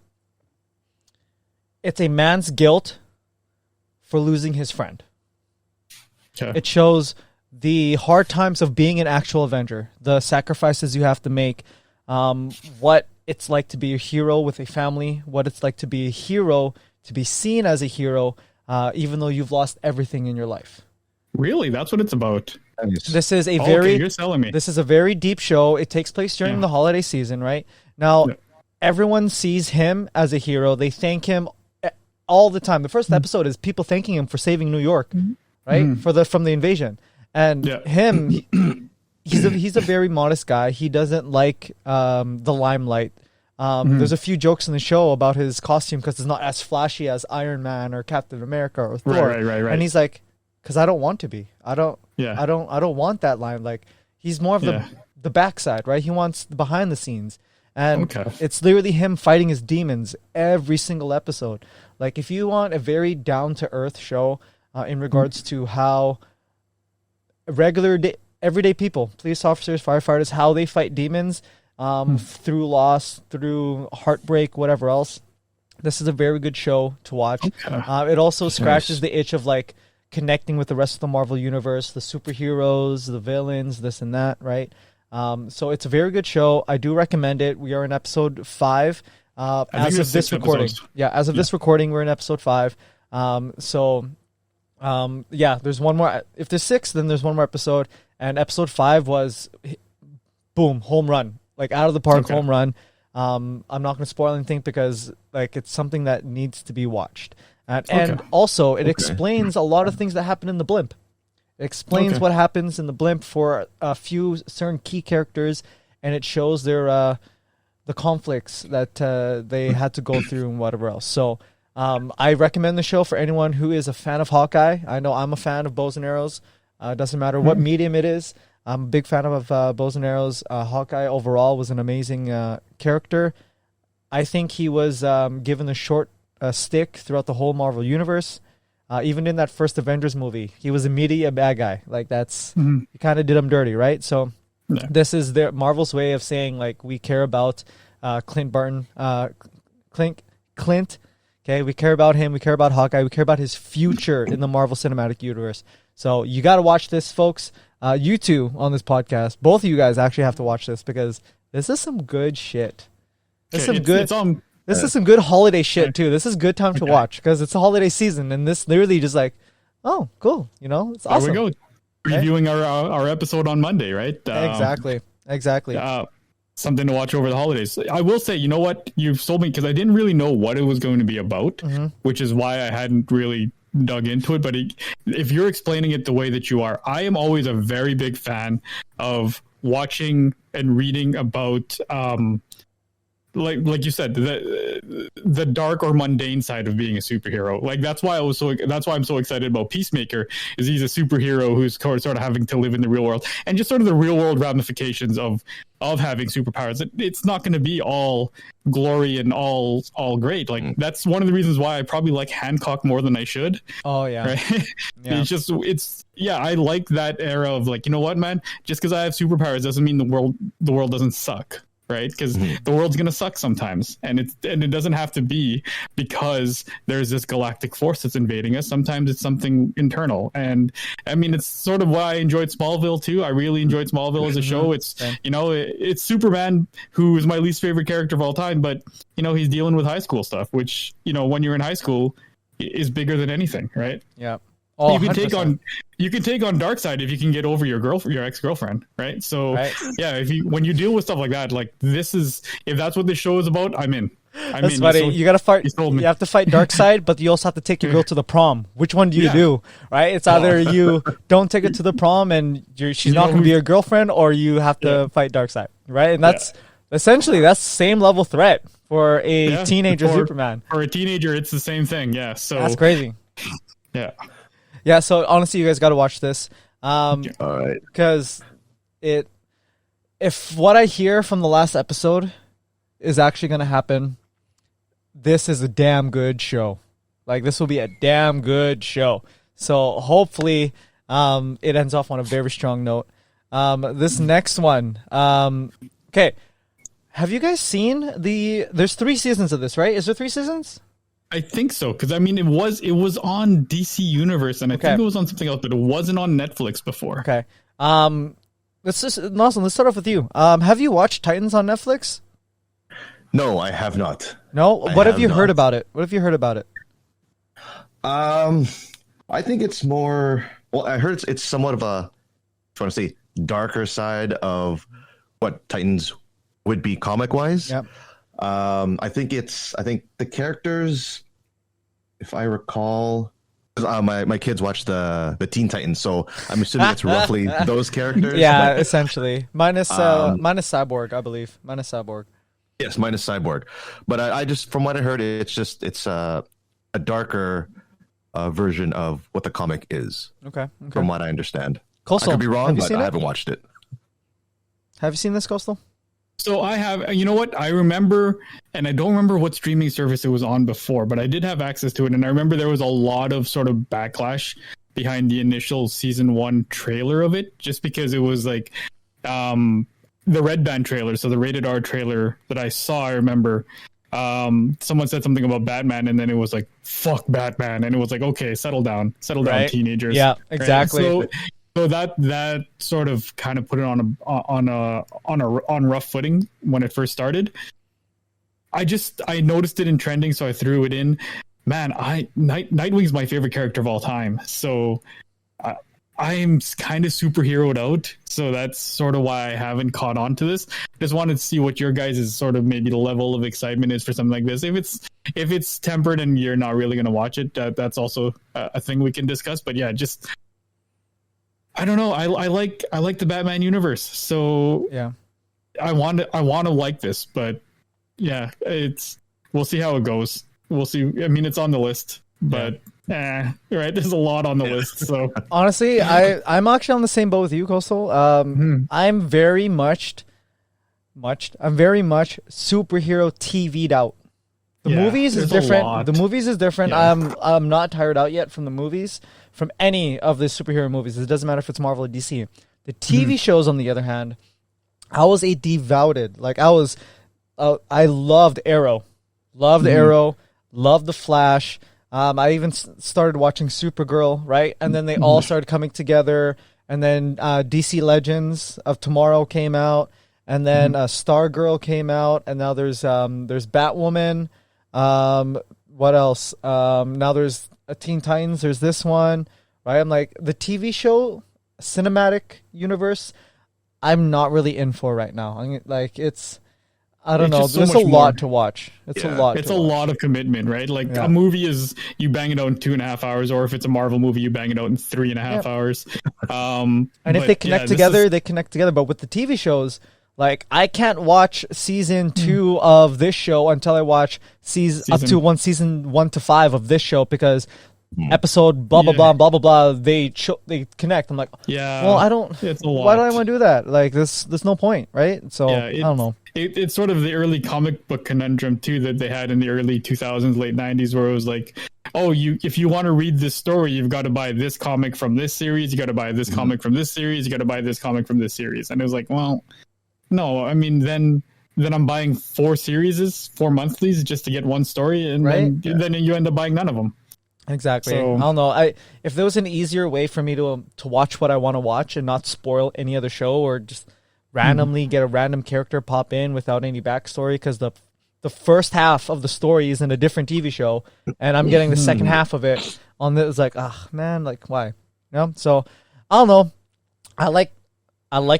a man's guilt for losing his friend. Okay. It shows the hard times of being an actual Avenger, the sacrifices you have to make, what it's like to be a hero with a family, what it's like to be a hero, to be seen as a hero, even though you've lost everything in your life. Really? That's what it's about? This is you're selling me. This is a very deep show. It takes place during the holiday season, right? Now, everyone sees him as a hero. They thank him all the time. The first episode is people thanking him for saving New York, right? From the invasion. And he's a very modest guy. He doesn't like the limelight. There's a few jokes in the show about his costume because it's not as flashy as Iron Man or Captain America or Thor. Right. And he's like, because I don't want to be. I don't want that line. Like he's more of the backside, right? He wants behind the scenes. And it's literally him fighting his demons every single episode. Like if you want a very down to earth show in regards to how everyday people, police officers, firefighters, how they fight demons, through loss, through heartbreak, whatever else. This is a very good show to watch. It also scratches the itch of like connecting with the rest of the Marvel universe, the superheroes, the villains, this and that, right? So it's a very good show. I do recommend it. We are in episode 5 as of this recording. As of this recording, we're in episode 5. There's one more. If there's 6, then there's one more episode. And episode 5 was, boom, home run. Like out of the park, home run. I'm not going to spoil anything because like it's something that needs to be watched. And also, it explains a lot of things that happen in the blimp. It explains what happens in the blimp for a few certain key characters, and it shows their the conflicts that they had to go through and whatever else. So I recommend the show for anyone who is a fan of Hawkeye. I know I'm a fan of bows and arrows. Doesn't matter what medium it is. I'm a big fan of bows and arrows. Hawkeye overall was an amazing character. I think he was given the short stick throughout the whole Marvel universe. Even in that first Avengers movie, he was immediately a bad guy. Like that's you kind of did him dirty, right? So this is their Marvel's way of saying like we care about Clint Barton, Clint. Okay, we care about him. We care about Hawkeye. We care about his future in the Marvel Cinematic Universe. So you got to watch this, folks. You two on this podcast, both of you guys actually have to watch this because this is some good shit. This is some good. This is some good holiday shit too. This is good time to watch because it's a holiday season, and this literally just like, oh, cool. You know, it's awesome. There we go. Reviewing our episode on Monday, right? Exactly. Something to watch over the holidays. I will say, you know what? You've told me because I didn't really know what it was going to be about, which is why I hadn't really dug into it. But if you're explaining it the way that you are, I am always a very big fan of watching and reading about like you said, the dark or mundane side of being a superhero. Like that's why I'm so excited about Peacemaker, is he's a superhero who's sort of having to live in the real world and just sort of the real world ramifications of having superpowers. It's not going to be all glory and all great. Like that's one of the reasons why I probably like Hancock more than I should. Oh yeah. Right? Yeah. I like that era of like, you know what, man, just because I have superpowers doesn't mean the world doesn't suck. Right, because the world's gonna suck sometimes, and it doesn't have to be because there's this galactic force that's invading us. Sometimes it's something internal, and I mean it's sort of why I enjoyed Smallville too. I really enjoyed Smallville as a show. It's it's Superman, who is my least favorite character of all time, but he's dealing with high school stuff, which when you're in high school is bigger than anything, right? Yeah. Oh, you can take on Darkseid if you can get over your ex-girlfriend, right? So yeah, when you deal with stuff like that, like if that's what this show is about, I'm in. That's funny. You gotta fight. You have to fight Darkseid, but you also have to take your girl to the prom. Which one do you do? Right? It's either you don't take it to the prom and she's not gonna be your girlfriend, or you have to fight Darkseid, right? And that's essentially that's the same level threat for a teenager Superman. For a teenager, it's the same thing. Yeah. So that's crazy. Yeah. Yeah, so honestly, you guys got to watch this. All right. Because if what I hear from the last episode is actually going to happen, this is a damn good show. Like, this will be a damn good show. So hopefully it ends off on a very strong note. This next one. Okay. Have you guys seen there's 3 seasons of this, right? Is there 3 seasons? I think so, because I mean it was on DC Universe, and I think it was on something else, but it wasn't on Netflix before. Okay. Noslen, let's start off with you. Have you watched Titans on Netflix? No, I have not. No? What have you heard about it? What have you heard about it? I think it's more. Well, I heard it's somewhat of a, I want to say, darker side of what Titans would be comic wise. Yep. I think the characters, if I recall, my kids watch the Teen Titans, so I'm assuming it's roughly those characters. Yeah, essentially. Minus Cyborg, I believe. Minus Cyborg. Yes, minus Cyborg. But I just, from what I heard, it's a darker version of what the comic is. Okay. From what I understand. Coastal, I could be wrong, but I haven't watched it. Have you seen this, Coastal? So I have, you know what? I remember, and I don't remember what streaming service it was on before, but I did have access to it. And I remember there was a lot of sort of backlash behind the initial season 1 trailer of it, just because it was like the Red Band trailer. So the rated R trailer that I saw, I remember someone said something about Batman, and then it was like, fuck Batman. And it was like, okay, settle down, teenagers. Yeah, exactly. Right? So that sort of kind of put it on rough footing when it first started. I noticed it in trending, so I threw it in. Man, Nightwing's my favorite character of all time. So I'm kind of superheroed out. So that's sort of why I haven't caught on to this. Just wanted to see what your guys' sort of maybe the level of excitement is for something like this. If it's tempered and you're not really going to watch it, that's also a thing we can discuss. But yeah, just. I don't know. I like the Batman universe, so yeah, I want to like this, but yeah, we'll see how it goes. We'll see. I mean, it's on the list, but right, there's a lot on the list. So honestly, I'm actually on the same boat with you, Coastal. I'm very much superhero TV'd out. The movies is different. The movies is different. Yeah. I'm not tired out yet from the movies, from any of the superhero movies. It doesn't matter if it's Marvel or DC. The TV shows, on the other hand, I was a devoted. Like I loved Arrow, Arrow, loved the Flash. I even started watching Supergirl, right? And then they all started coming together. And then DC Legends of Tomorrow came out, and then Stargirl came out, and now there's Batwoman. What else? Now there's Teen Titans. There's this one, right? I'm like, the TV show cinematic universe, I'm not really in for right now. I mean, like I don't know. There's a lot to watch. It's a lot. It's a lot of commitment, right? Like a movie is you bang it out in 2.5 hours, or if it's a Marvel movie, you bang it out in 3.5 hours. And if they connect together, they connect together. But with the TV shows, like I can't watch season 2 of this show until I watch season 1 to 5 of this show, because episode blah blah blah blah blah blah they connect. I'm like, well, I don't. Why do I want to do that? Like there's no point, right? So I don't know. It's sort of the early comic book conundrum too that they had in the early 2000s, late 90s, where it was like, oh, if you want to read this story, you've got to buy this comic from this series, you got to buy this comic from this series, you got to buy this comic from this series, and it was like, well, no, I mean then I'm buying 4 monthlies just to get one story, and then you end up buying none of them. Exactly. So, I don't know. If there was an easier way for me to watch what I want to watch and not spoil any other show, or just randomly get a random character pop in without any backstory, because the first half of the story is in a different TV show, and I'm getting the second half of it on this. It's like, man, like why? You know? So I don't know. I like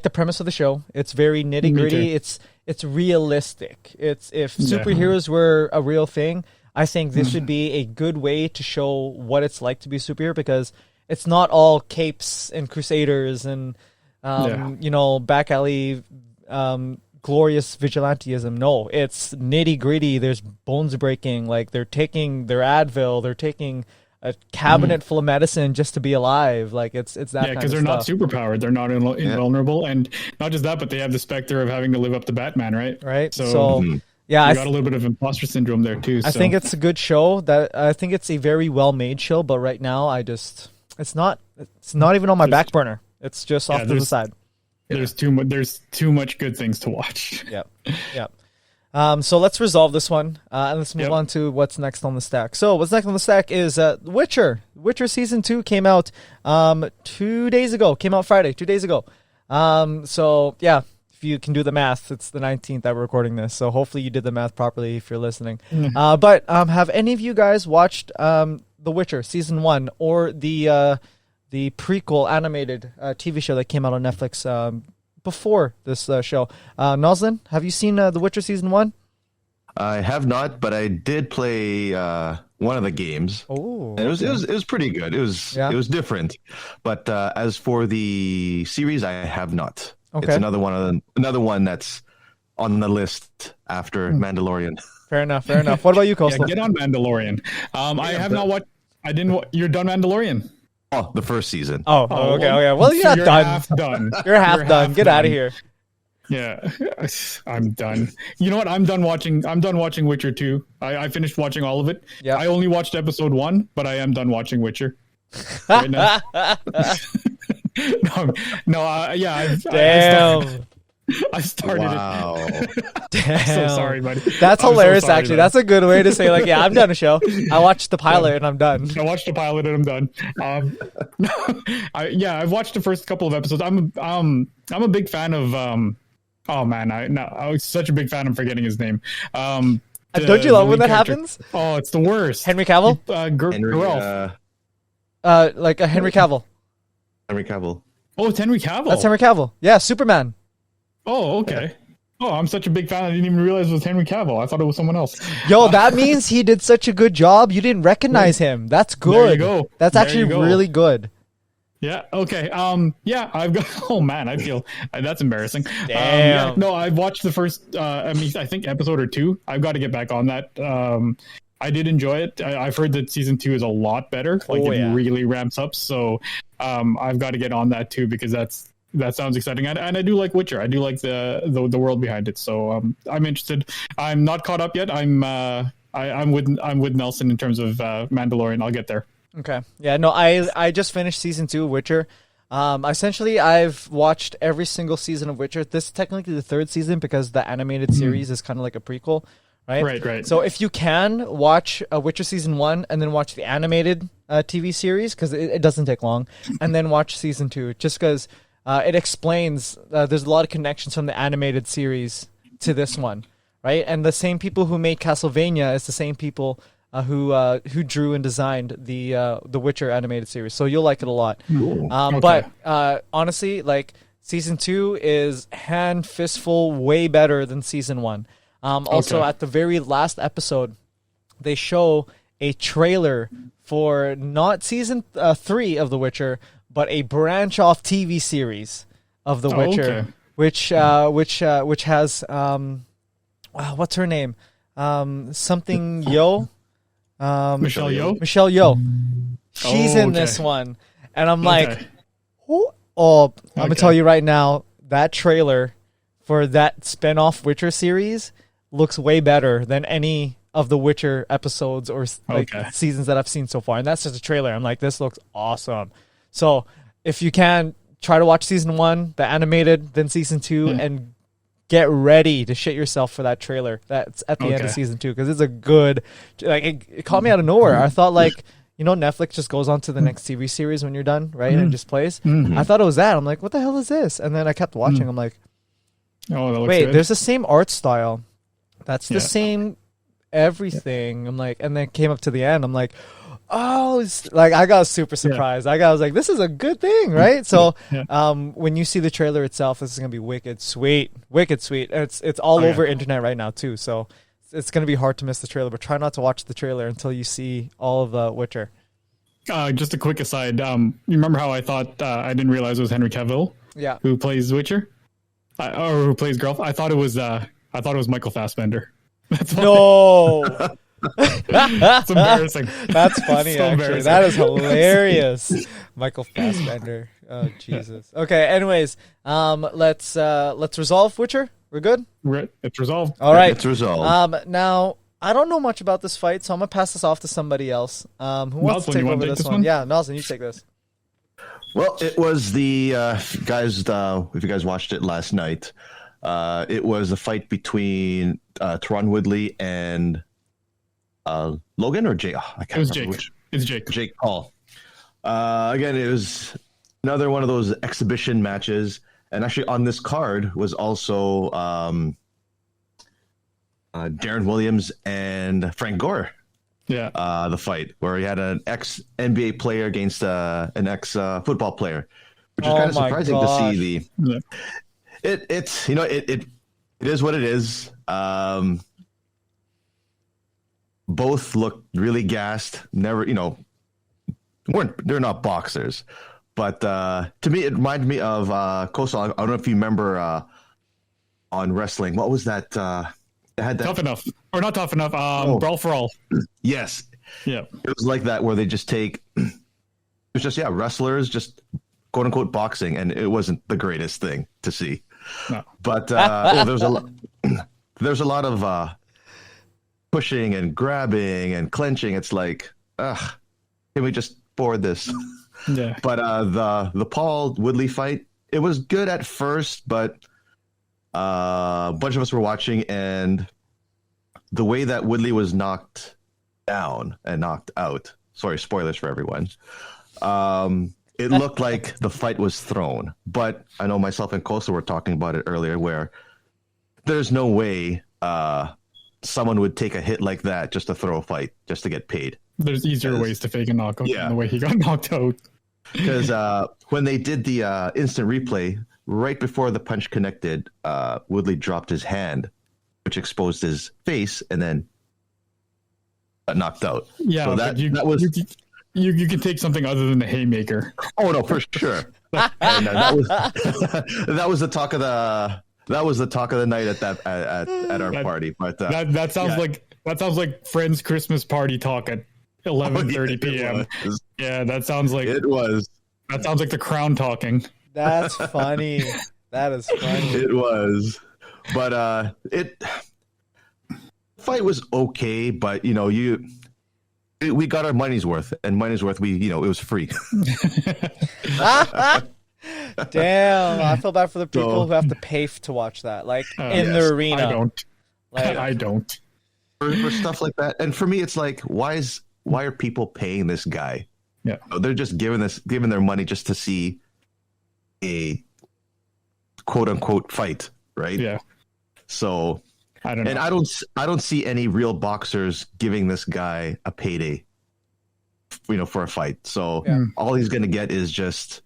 the premise of the show. It's very nitty gritty. It's realistic. If superheroes were a real thing, I think this would be a good way to show what it's like to be a superhero, because it's not all capes and crusaders and back alley glorious vigilantism. No, it's nitty gritty. There's bones breaking. Like they're taking their Advil, they're taking a cabinet full of medicine just to be alive. Like it's that. Yeah, because they're not superpowered. They're not invulnerable, and not just that, but they have the specter of having to live up to Batman, right? Right. So yeah, you got a little bit of imposter syndrome there too. I think it's a good show. I think it's a very well made show. But right now, it's not even on my back burner. It's just off to the side. There's too much good things to watch. Yep. So let's resolve this one, and let's move on to what's next on the stack. So what's next on the stack is Witcher. Witcher Season 2 came out 2 days ago. Came out Friday, 2 days ago. So yeah, if you can do the math, it's the 19th that we're recording this. So hopefully you did the math properly if you're listening. But have any of you guys watched The Witcher Season 1 or the prequel animated TV show that came out on Netflix before this show? Noslen, have you seen The Witcher Season 1? I have not, but I did play one of the games. Oh, and it was pretty good. It was different. But as for the series, I have not. Okay. It's another one that's on the list after Mandalorian. Fair enough. What about you, Coastal? Get on Mandalorian. I have not watched. You're done Mandalorian. Oh, the first season. Oh, okay. Well, you're not done. Half done. You're half done. Get out of here. Yeah, I'm done. You know what? I'm done watching Witcher 2. I finished watching all of it. Yeah. I only watched episode 1, but I am done watching Witcher right now. Damn. I started it. Damn. I'm so sorry, buddy. That's hilarious, actually. That's a good way to say, like, yeah, I'm done a show. I watched the pilot and I'm done. I watched the pilot and I'm done. I've watched the first couple of episodes. I'm a big fan of I was such a big fan. I'm forgetting his name. Don't you love when that happens? Oh, it's the worst. Henry Cavill? Like a Henry Cavill. Henry Cavill. Oh, it's Henry Cavill. That's Henry Cavill. Yeah, Superman. Oh, okay. Oh, I'm such a big fan. I didn't even realize it was Henry Cavill. I thought it was someone else. Yo, that means he did such a good job. You didn't recognize him. That's good. There you go. That's actually really good. Yeah. Okay. Yeah. I've got. Oh man, I feel that's embarrassing. Damn. Yeah, no, I've watched the first. I think episode or two. I've got to get back on that. I did enjoy it. I've heard that season 2 is a lot better. Like it really ramps up. So, I've got to get on that too because that sounds exciting. And I do like Witcher. I do like the world behind it. So, I'm interested. I'm not caught up yet. I'm with Nelson in terms of Mandalorian. I'll get there. Okay. Yeah, no, I just finished season 2 of Witcher. Essentially, I've watched every single season of Witcher. This is technically the 3rd season because the animated series is kind of like a prequel, right? Right. So if you can, watch Witcher season 1 and then watch the animated TV series because it doesn't take long, and then watch season 2 just because it explains there's a lot of connections from the animated series to this one, right? And the same people who made Castlevania is the same people who drew and designed the Witcher animated series. So you'll like it a lot. Okay. But honestly, like season 2 is fistful way better than season 1. Also, at the very last episode, they show a trailer for not season 3 of The Witcher, but a branch off TV series of The Witcher, which has what's her name? Something Yo. Michelle Yeoh. Michelle Yeoh. She's in this one, and I'm like, who? Oh, I'm gonna tell you right now, that trailer for that spin-off Witcher series looks way better than any of the Witcher episodes or seasons that I've seen so far. And that's just a trailer. I'm like, this looks awesome. So if you can, try to watch season 1, the animated, then season 2, and get ready to shit yourself for that trailer that's at the end of season 2 because it's a good, like, it caught me out of nowhere. I thought, like, you know, Netflix just goes on to the next TV series when you're done, right? And it just plays. I thought it was that. I'm like, what the hell is this? And then I kept watching. I'm like, oh, that looks wait, good. there's the same art style. That's the same everything. I'm like, and then came up to the end. I'm like, oh, like I got super surprised. I was like, this is a good thing, right? So, when you see the trailer itself, this is gonna be wicked sweet. It's all over internet right now too. So it's gonna be hard to miss the trailer. But try not to watch the trailer until you see all of Witcher. Just a quick aside. You remember how I thought I didn't realize it was Henry Cavill? Yeah. Who plays Witcher? Or who plays Geralt? I thought it was Michael Fassbender. That's no. It's embarrassing. That's funny, so actually. That is hilarious. Michael Fassbender. Oh, Jesus. Okay, anyways, let's resolve Witcher. We're good? It's resolved. All right. It's resolved. Now, I don't know much about this fight, so I'm going to pass this off to somebody else. Who wants to take over this one? Yeah, Noslen, you take this. Well, it was the guys. If you guys watched it last night, it was a fight between Teron Woodley and Logan or Jake. I can't remember Jake. It's Jake. Jake Paul. Again, it was another one of those exhibition matches, and actually on this card was also Darren Williams and Frank Gore. Yeah. The fight where he had an ex NBA player against an ex football player, which is kind of surprising to see. It's it is what it is. Both look really gassed. Never, they're not boxers, but to me it reminded me of Coastal. I don't know if you remember on wrestling. What was that? It had that Tough Enough or not Tough Enough? Brawl for All. Yes. Yeah. It was like that where they just take. It was just wrestlers just quote unquote boxing, and it wasn't the greatest thing to see. No. But there's a lot of pushing and grabbing and clenching. It's like, can we just board this? Yeah. But the Paul Woodley fight, it was good at first, but a bunch of us were watching, and the way that Woodley was knocked down and knocked out. Sorry, spoilers for everyone. It looked like the fight was thrown, but I know myself and Costa were talking about it earlier, where there's no way someone would take a hit like that just to throw a fight, just to get paid. There's easier ways to fake a knockout than the way he got knocked out. Because when they did the instant replay, right before the punch connected, Woodley dropped his hand, which exposed his face, and then got knocked out. Yeah, so that was you can take something other than the haymaker. Oh no, for sure. And that was the talk of the night at our party. But that sounds like friends' Christmas party talk at 11:30 p.m. Yeah, that sounds like it was. That sounds like the Crown talking. That's funny. That is funny. It was, but fight was okay, but we got our money's worth, and money's worth. It was free. Damn, I feel bad for the people who have to pay to watch that, like in the arena. I don't. For stuff like that, and for me, it's like, why are people paying this guy? Yeah, they're just giving their money just to see a quote unquote fight, right? Yeah. So I don't know. And I don't see any real boxers giving this guy a payday, for a fight. So all he's gonna get is just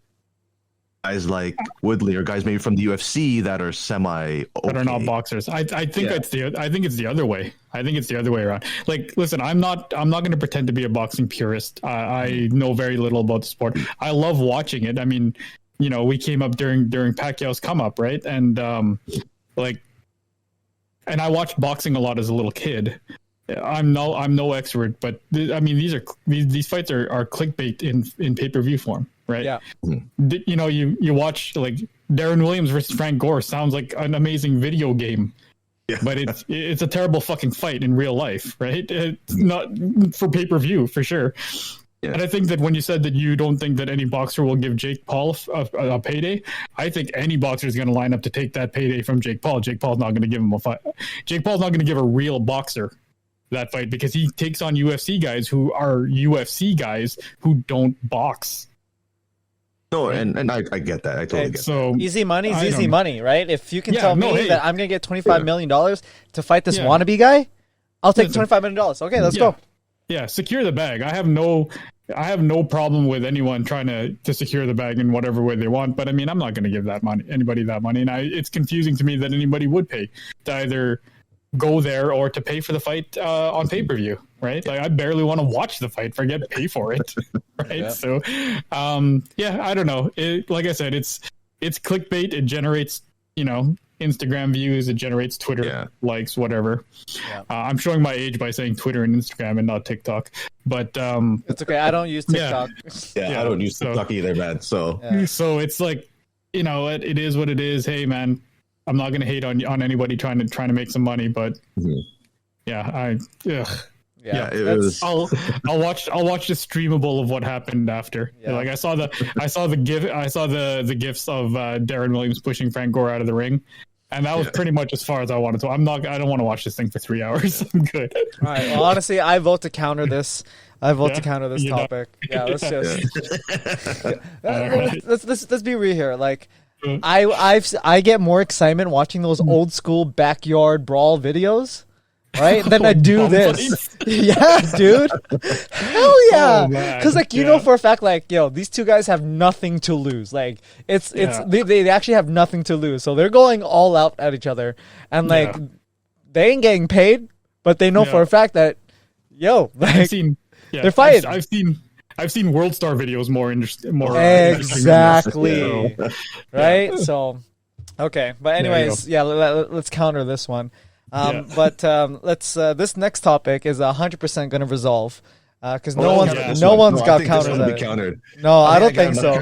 guys like Woodley or guys maybe from the UFC that are that are not boxers. I think it's the other way. I think it's the other way around. Like, listen, I'm not going to pretend to be a boxing purist. I know very little about the sport. I love watching it. I mean, we came up during Pacquiao's come up, right? And and I watched boxing a lot as a little kid. I'm no expert, but I mean these fights are clickbait in pay-per-view form, right? Yeah. You watch like Darren Williams versus Frank Gore sounds like an amazing video game. Yeah. But it's a terrible fucking fight in real life, right? It's not for pay-per-view for sure. Yeah. And I think that when you said that you don't think that any boxer will give Jake Paul a payday, I think any boxer is going to line up to take that payday from Jake Paul. Jake Paul's not going to give him a fight. Jake Paul's not going to give a real boxer that fight because he takes on UFC guys who are UFC guys who don't box. No, and I get that. I totally get that. Easy money is easy money, right? If you can tell me that I'm going to get $25 million to fight this wannabe guy, I'll take $25 million. Okay, let's go. Yeah, secure the bag. I have no problem with anyone trying to secure the bag in whatever way they want. But I mean, I'm not going to give anybody that money. And it's confusing to me that anybody would pay to either go there or to pay for the fight on pay-per-view, right? Like, I barely want to watch the fight, forget pay for it, right? Yeah. So, I don't know. Like I said, it's clickbait. It generates, Instagram views. It generates Twitter likes, whatever. Yeah. I'm showing my age by saying Twitter and Instagram and not TikTok. But it's okay. I don't use TikTok. I don't use TikTok either, man. So it's like, it is what it is. Hey, man. I'm not going to hate on anybody trying to make some money, but it was. I'll watch the streamable of what happened after. Yeah. Like I saw the gifs of Darren Williams pushing Frank Gore out of the ring, and that was pretty much as far as I wanted to. I don't want to watch this thing for 3 hours. I'm good. All right. Well, honestly, I vote to counter this. Topic. Yeah. Let's just let's be real here. Like, I get more excitement watching those old school backyard brawl videos, right? Than I do this. Yeah, dude. Hell yeah. Because know for a fact, these two guys have nothing to lose. Like they actually have nothing to lose. So they're going all out at each other. And they ain't getting paid, but they know for a fact that they're fighting. I've seen World Star videos more exactly right. So okay, but anyways, let's counter this one. But let's this next topic is 100% going to resolve because no one's got counters. No, I don't think so.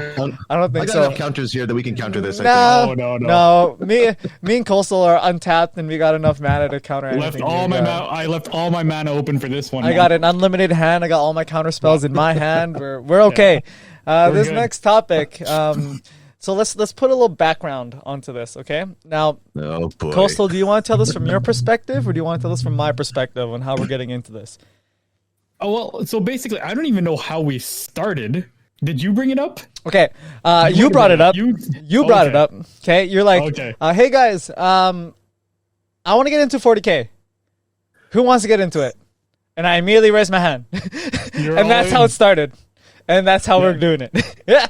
I don't think so. I got counters here that we can counter this. No. Me and Coastal are untapped, and we got enough mana to counter anything. I left all my mana open for this one. I got an unlimited hand. I got all my counter spells in my hand. We're okay. This good. Next topic. So let's put a little background onto this, okay? Now, Coastal, do you want to tell this from your perspective, or do you want to tell this from my perspective on how we're getting into this? Oh, well, so basically, I don't even know how we started. Did you bring it up? Okay, you brought it up. You brought it up. Okay, you're like, hey guys, I want to get into 40K. Who wants to get into it? And I immediately raised my hand, and that's how it started, and that's how we're doing it. Yeah.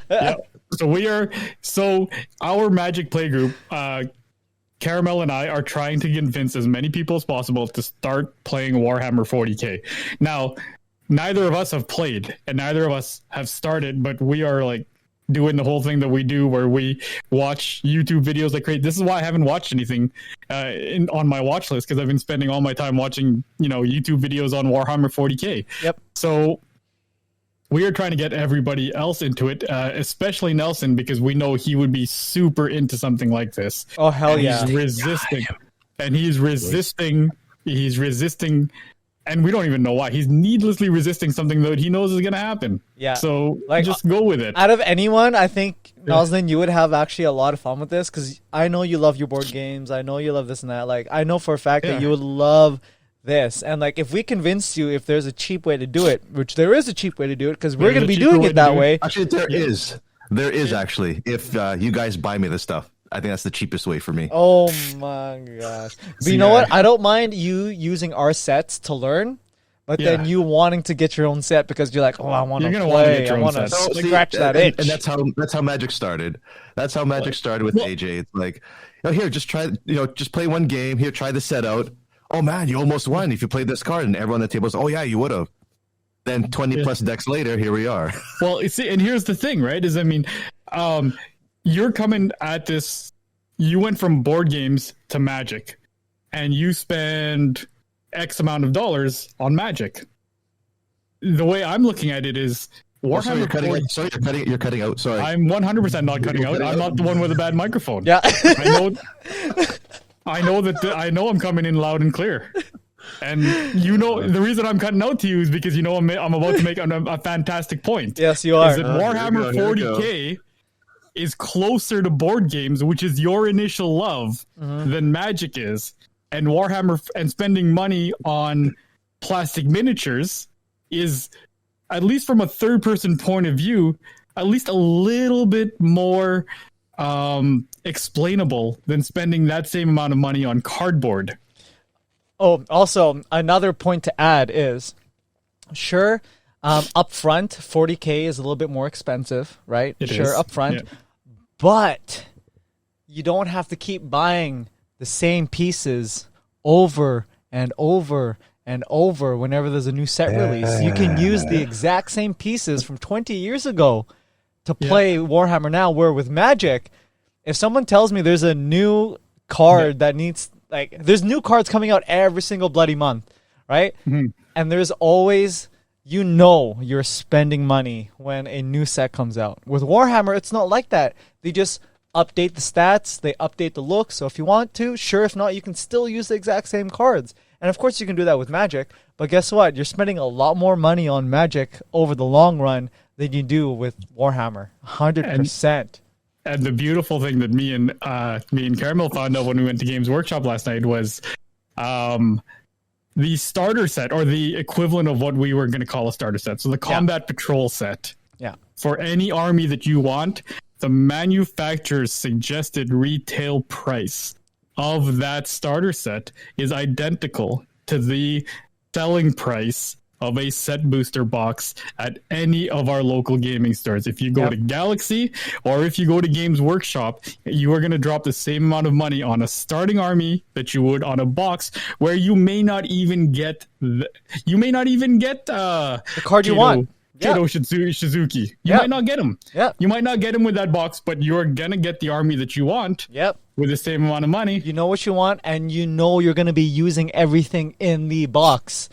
So our Magic playgroup, Caramel and I are trying to convince as many people as possible to start playing Warhammer 40K. Now neither of us have played and neither of us have started, but we are like doing the whole thing that we do where we watch YouTube videos like crazy. This is why I haven't watched anything on my watch list, because I've been spending all my time watching, YouTube videos on Warhammer 40K. Yep. So we are trying to get everybody else into it, especially Nelson, because we know he would be super into something like this. Oh, hell yeah. He's resisting. And he's resisting. He's resisting. And we don't even know why. He's needlessly resisting something that he knows is going to happen. Yeah. So just go with it. Out of anyone, I think, Noslen, you would have actually a lot of fun with this, because I know you love your board games. I know you love this and that. Like, I know for a fact that you would love this. And, like, if we convince you, if there's a cheap way to do it, which there is a cheap way to do it, because we're going to be doing it that way. Actually, there is. There is, actually. If you guys buy me this stuff. I think that's the cheapest way for me. Oh my gosh. But you know what? I don't mind you using our sets to learn, but then you wanting to get your own set because you're like, oh, I want to play. I want to scratch that itch. And that's how Magic started. That's how Magic started with AJ. It's like, here, just try, just play one game. Here, try the set out. Oh man, you almost won if you played this card. And everyone at the table says, oh yeah, you would have. Then 20 plus decks later, here we are. Well, see, and here's the thing, right? You're coming at this, you went from board games to Magic, and you spend X amount of dollars on Magic. The way I'm looking at it is Warhammer. You're cutting out. Sorry. I'm 100% not cutting out. I'm not the one with a bad microphone. Yeah. I know I'm coming in loud and clear. And the reason I'm cutting out to you is because I'm about to make a fantastic point. Yes, you are. Is that Warhammer 40K is closer to board games, which is your initial love, than Magic is. And Warhammer and spending money on plastic miniatures is, at least from a third-person point of view, at least a little bit more explainable than spending that same amount of money on cardboard. Oh, also, another point to add is, sure, up front, 40K is a little bit more expensive, right? It is. Up front. Yeah. But you don't have to keep buying the same pieces over and over and over whenever there's a new set release. You can use the exact same pieces from 20 years ago to play Warhammer now, where with Magic, if someone tells me there's a new card that needs... there's new cards coming out every single bloody month, right? Mm-hmm. And there's always, you're spending money when a new set comes out. With Warhammer, it's not like that. They just update the stats, they update the look. So if you want to, sure. If not, you can still use the exact same cards. And of course, you can do that with Magic. But guess what? You're spending a lot more money on Magic over the long run than you do with Warhammer. 100%. And the beautiful thing that me and Caramel found out when we went to Games Workshop last night was the starter set, or the equivalent of what we were going to call a starter set. So the Combat Patrol set. Yeah. For any army that you want, the manufacturer's suggested retail price of that starter set is identical to the selling price of a set booster box at any of our local gaming stores. If you go to Galaxy or if you go to Games Workshop, you are going to drop the same amount of money on a starting army that you would on a box, where you may not even get the card you want. Kato Shizuki. You might not get him. You might not get him with that box, but you're going to get the army that you want with the same amount of money. You know what you want, and you're going to be using everything in the box.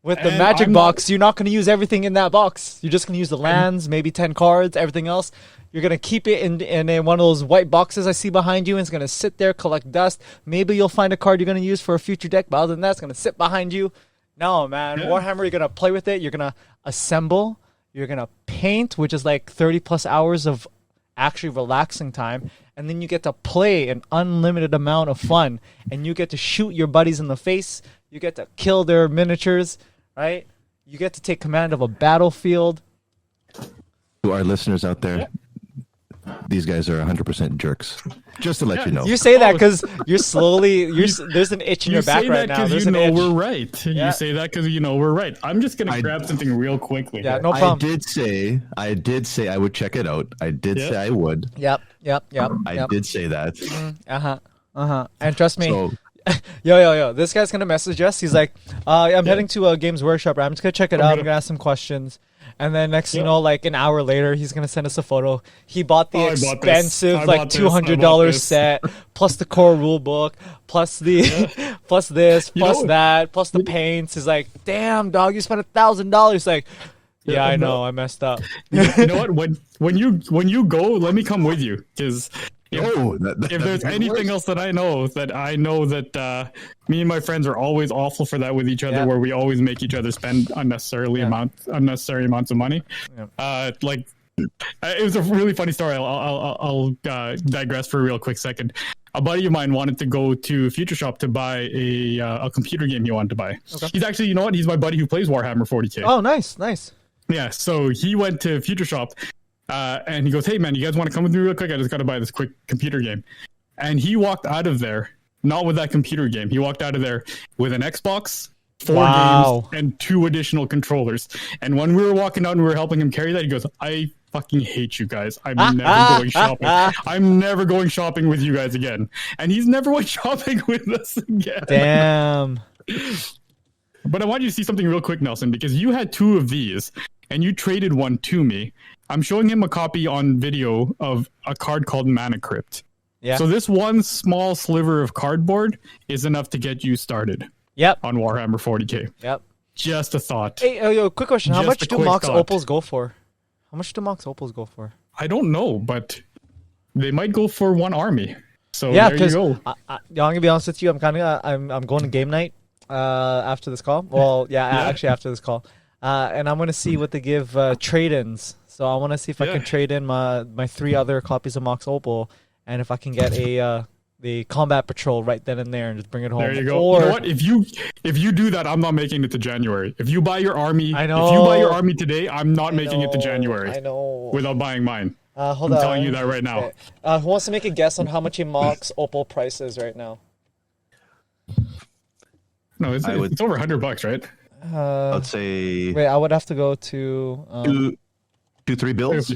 With the Magic box, you're not going to use everything in that box. You're just going to use the lands, maybe 10 cards, everything else. You're going to keep it in one of those white boxes I see behind you, and it's going to sit there, collect dust. Maybe you'll find a card you're going to use for a future deck, but other than that, it's going to sit behind you. No, man. Warhammer, you're going to play with it. You're going to assemble. You're going to paint, which is like 30 plus hours of actually relaxing time. And then you get to play an unlimited amount of fun. And you get to shoot your buddies in the face. You get to kill their miniatures, right? You get to take command of a battlefield. To our listeners out there, these guys are 100% jerks. Just to let you know. You say that because there's an itch in your back right now. You know we're right. You say that because you know we're right. I'm just going to grab something real quickly. Yeah, no problem. I did say I would check it out. I did say I would. Yep. I did say that. And trust me, Yo. This guy's gonna message us. He's like, I'm heading to a Games Workshop. I'm just gonna check it out. I'm gonna ask some questions. And then next, you know, like an hour later, he's gonna send us a photo. He bought the expensive, like $200 set, plus the core rule book, plus the, plus this, plus that, plus the paints. He's like, "Damn, dog, you spent $1,000." Like, yeah, I know, I messed up. You know what? When you go, let me come with you, because if there's anything else that I know that me and my friends are always awful for that with each other, where we always make each other spend unnecessary amounts of money. Like, it was a really funny story. I'll digress for a real quick second. A buddy of mine wanted to go to Future Shop to buy a computer game he wanted to buy. Okay. He's actually, you know what? He's my buddy who plays Warhammer 40K. Oh, nice. Yeah, so he went to Future Shop. And he goes, "Hey man, you guys want to come with me real quick? I just got to buy this quick computer game." And he walked out of there not with that computer game. He walked out of there with an Xbox, 4 games, and 2 additional controllers. And when we were walking out and we were helping him carry that, he goes, "I fucking hate you guys. I'm never going shopping. I'm never going shopping with you guys again." And he's never went shopping with us again. Damn. But I want you to see something real quick, Nelson, because you had 2 of these and you traded one to me. I'm showing him a copy on video of a card called Mana Crypt. Yeah. So this one small sliver of cardboard is enough to get you started. Yep. On Warhammer 40K. Yep. Just a thought. Hey, yo, quick question. How much do Mox Opals go for? How much do Mox Opals go for? I don't know, but they might go for 1 army. So yeah, there you go. I'm gonna be honest with you. I'm going to game night after this call. Well, actually after this call. And I'm going to see what they give trade-ins. So I want to see if I can trade in my 3 other copies of Mox Opal, and if I can get the Combat Patrol right then and there and just bring it home. There you go. Or, you know what? If you do that, I'm not making it to January. If you buy your army, If you buy your army today, I'm not making it to January. I know. Without buying mine. I'm telling you that right now. Okay. Who wants to make a guess on how much a Mox Opal price is right now? No, it's over $100, right? I'd say. Wait, I would have to go to 2-3 bills.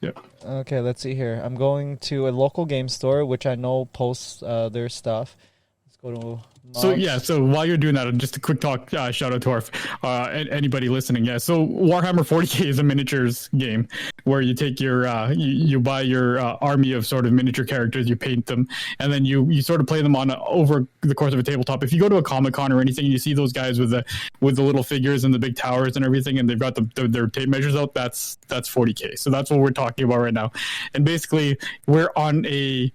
Yeah. Okay, let's see here. I'm going to a local game store, which I know posts their stuff. Let's go to. So while you're doing that, just a quick talk, shout out to our anybody listening. Yeah, so Warhammer 40K is a miniatures game where you take your you buy your army of sort of miniature characters, you paint them, and then you sort of play them on over the course of a tabletop. If you go to a Comic-Con or anything, you see those guys with the little figures and the big towers and everything, and they've got their tape measures out. That's 40K. So that's what we're talking about right now. And basically, we were on a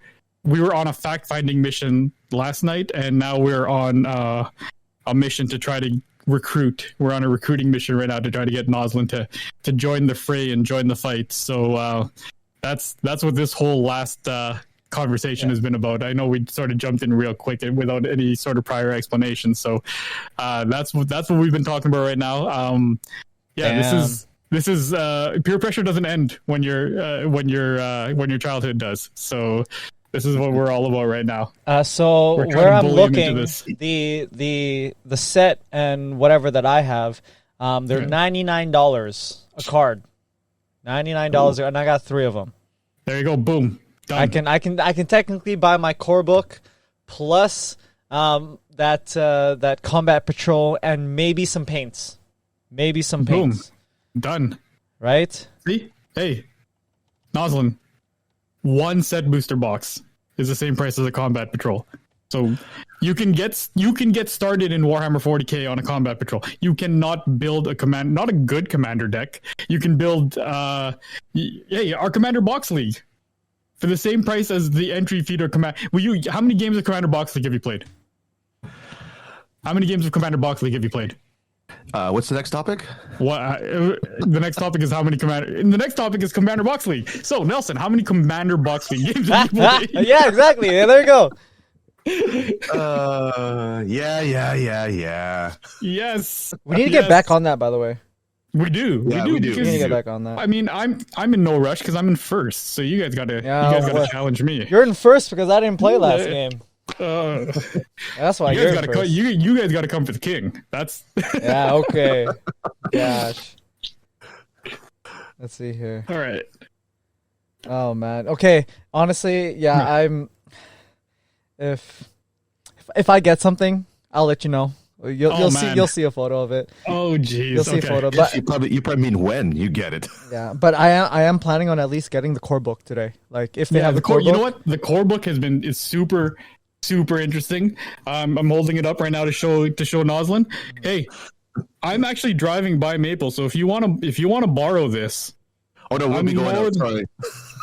fact-finding mission last night, and now we're on a mission to try to recruit. We're on a recruiting mission right now to try to get Noslen to join the fray and join the fight. So that's what this whole last conversation has been about. I know we sort of jumped in real quick without any sort of prior explanation. So that's what we've been talking about right now. This is peer pressure doesn't end when your childhood does. So this is what we're all about right now. So where I'm looking, the set and whatever that I have, they're $99 a card. $99, and I got 3 of them. There you go. Boom. Done. I can technically buy my core book plus that Combat Patrol and maybe some paints. Boom. Done. Right? See? Hey, Noslen. 1 set booster box is the same price as a Combat Patrol. So you can get started in Warhammer 40K on a Combat Patrol. You cannot build not a good commander deck. You can build our Commander Box League for the same price as the entry feeder command. How many games of Commander Box League have you played? How many games of Commander Box League have you played? What's the next topic? The next topic is the next topic is Commander Box League. So Nelson, how many Commander Box League games have you played? Yeah, exactly. Yeah, there you go. Yeah. Yes. We need to get back on that, by the way. We do. We do. We need to get back on that. I mean, I'm in no rush because I'm in first. So you guys gotta challenge me. You're in first because I didn't play last game. That's why you guys got to come for the king. That's yeah. Okay. Gosh. Let's see here. All right. Oh man. Okay. Honestly, yeah. If if I get something, I'll let you know. You'll see a photo of it. Oh geez, you'll see a photo. Yes, But you probably mean when you get it. yeah, but I am planning on at least getting the core book today. Like if they have the core book. You know what? The core book is super interesting. I'm holding it up right now to show Noslen. Hey, I'm actually driving by Maple, so if you want to borrow this. Oh no, we'll be going out. Sorry.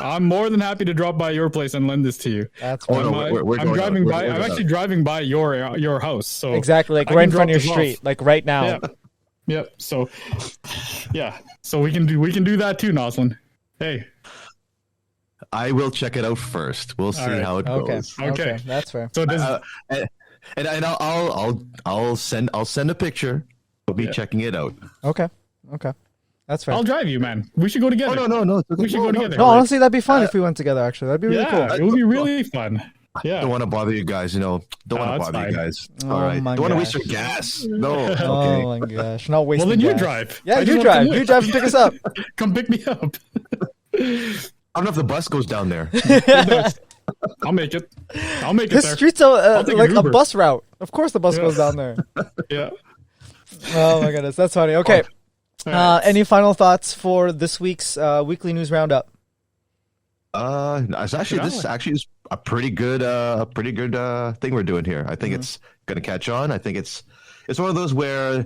I'm more than happy to drop by your place and lend this to you. That's fine. I'm driving by. I'm actually driving by your house. So exactly, like right in front of your street, like right now. Yeah. Yep. So, yeah. So we can do that too, Noslen. Hey. I will check it out first. We'll see how it goes. Okay, that's fair. So does and I'll send a picture. We'll be checking it out. Okay. That's fair. I'll drive you, man. We should go together. Oh, no. We should go together. No, honestly, that'd be fun if we went together. Actually, that'd be really cool. It would be really fun. Yeah. I don't want to bother you guys. Don't want to bother you guys. All right. Don't want to waste your gas. No. Okay. Oh my gosh. Not wasting. Well, then you gas. drive. Yeah, you drive. You drive and pick us up. Come pick me up. I don't know if the bus goes down there. I'll make it. This there. street's like a bus route. Of course, the bus goes down there. Yeah. Oh my goodness, that's funny. Okay. Any final thoughts for this week's weekly news roundup? This actually is a pretty good thing we're doing here. I think it's going to catch on. I think it's one of those where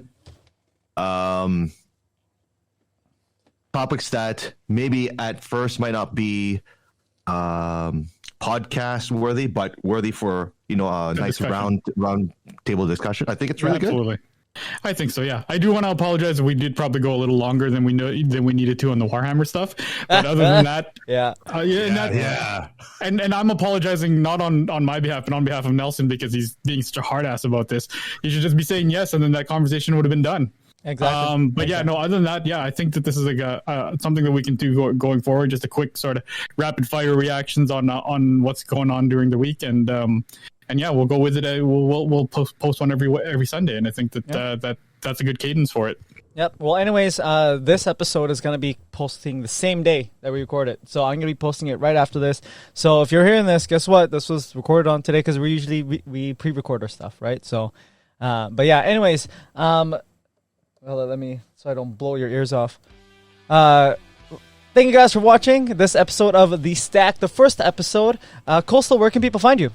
topics that maybe at first might not be podcast worthy, but worthy for a nice round table discussion. I think it's really good. I think so. Yeah, I do want to apologize. We did probably go a little longer than we needed to on the Warhammer stuff. But other than that, and I'm apologizing not on my behalf, but on behalf of Nelson because he's being such a hard ass about this. He should just be saying yes, and then that conversation would have been done. Exactly. But yeah, no. Other than that, yeah, I think that this is like something that we can do going forward. Just a quick sort of rapid fire reactions on what's going on during the week, and yeah, we'll go with it. We'll post one every Sunday, and I think that that's a good cadence for it. Yep. Well, anyways, this episode is going to be posting the same day that we record it. So I'm going to be posting it right after this. So if you're hearing this, guess what? This was recorded on today because we pre-record our stuff, right? So, but yeah, anyways, well, let me, so I don't blow your ears off. Thank you guys for watching this episode of The Stack, the first episode. Coastal, where can people find you?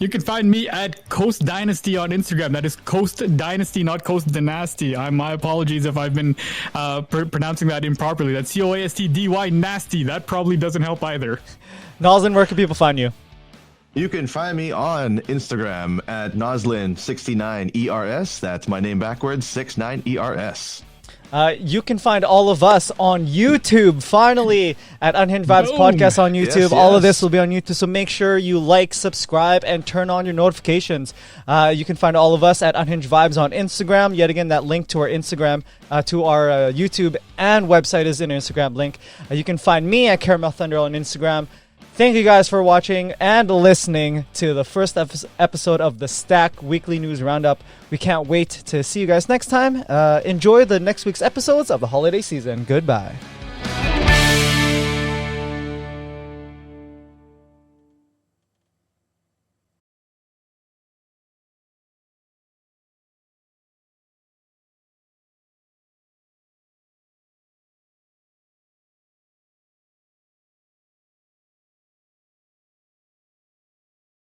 You can find me at Coast Dynasty on Instagram. That is Coast Dynasty, not Coast Dynasty. My apologies if I've been pronouncing that improperly. That's COASTDY nasty. That probably doesn't help either. Noslen, where can people find you? You can find me on Instagram at Noslen69ERS. That's my name backwards, 69ERS. You can find all of us on YouTube, finally, at Unhinged Vibes Podcast on YouTube. Yes. All of this will be on YouTube, so make sure you like, subscribe, and turn on your notifications. You can find all of us at Unhinged Vibes on Instagram. Yet again, that link to our Instagram, to our YouTube and website is in our Instagram link. You can find me at Caramel Thunder on Instagram. Thank you guys for watching and listening to the first episode of the Stack Weekly News Roundup. We can't wait to see you guys next time. Enjoy the next week's episodes of the holiday season. Goodbye.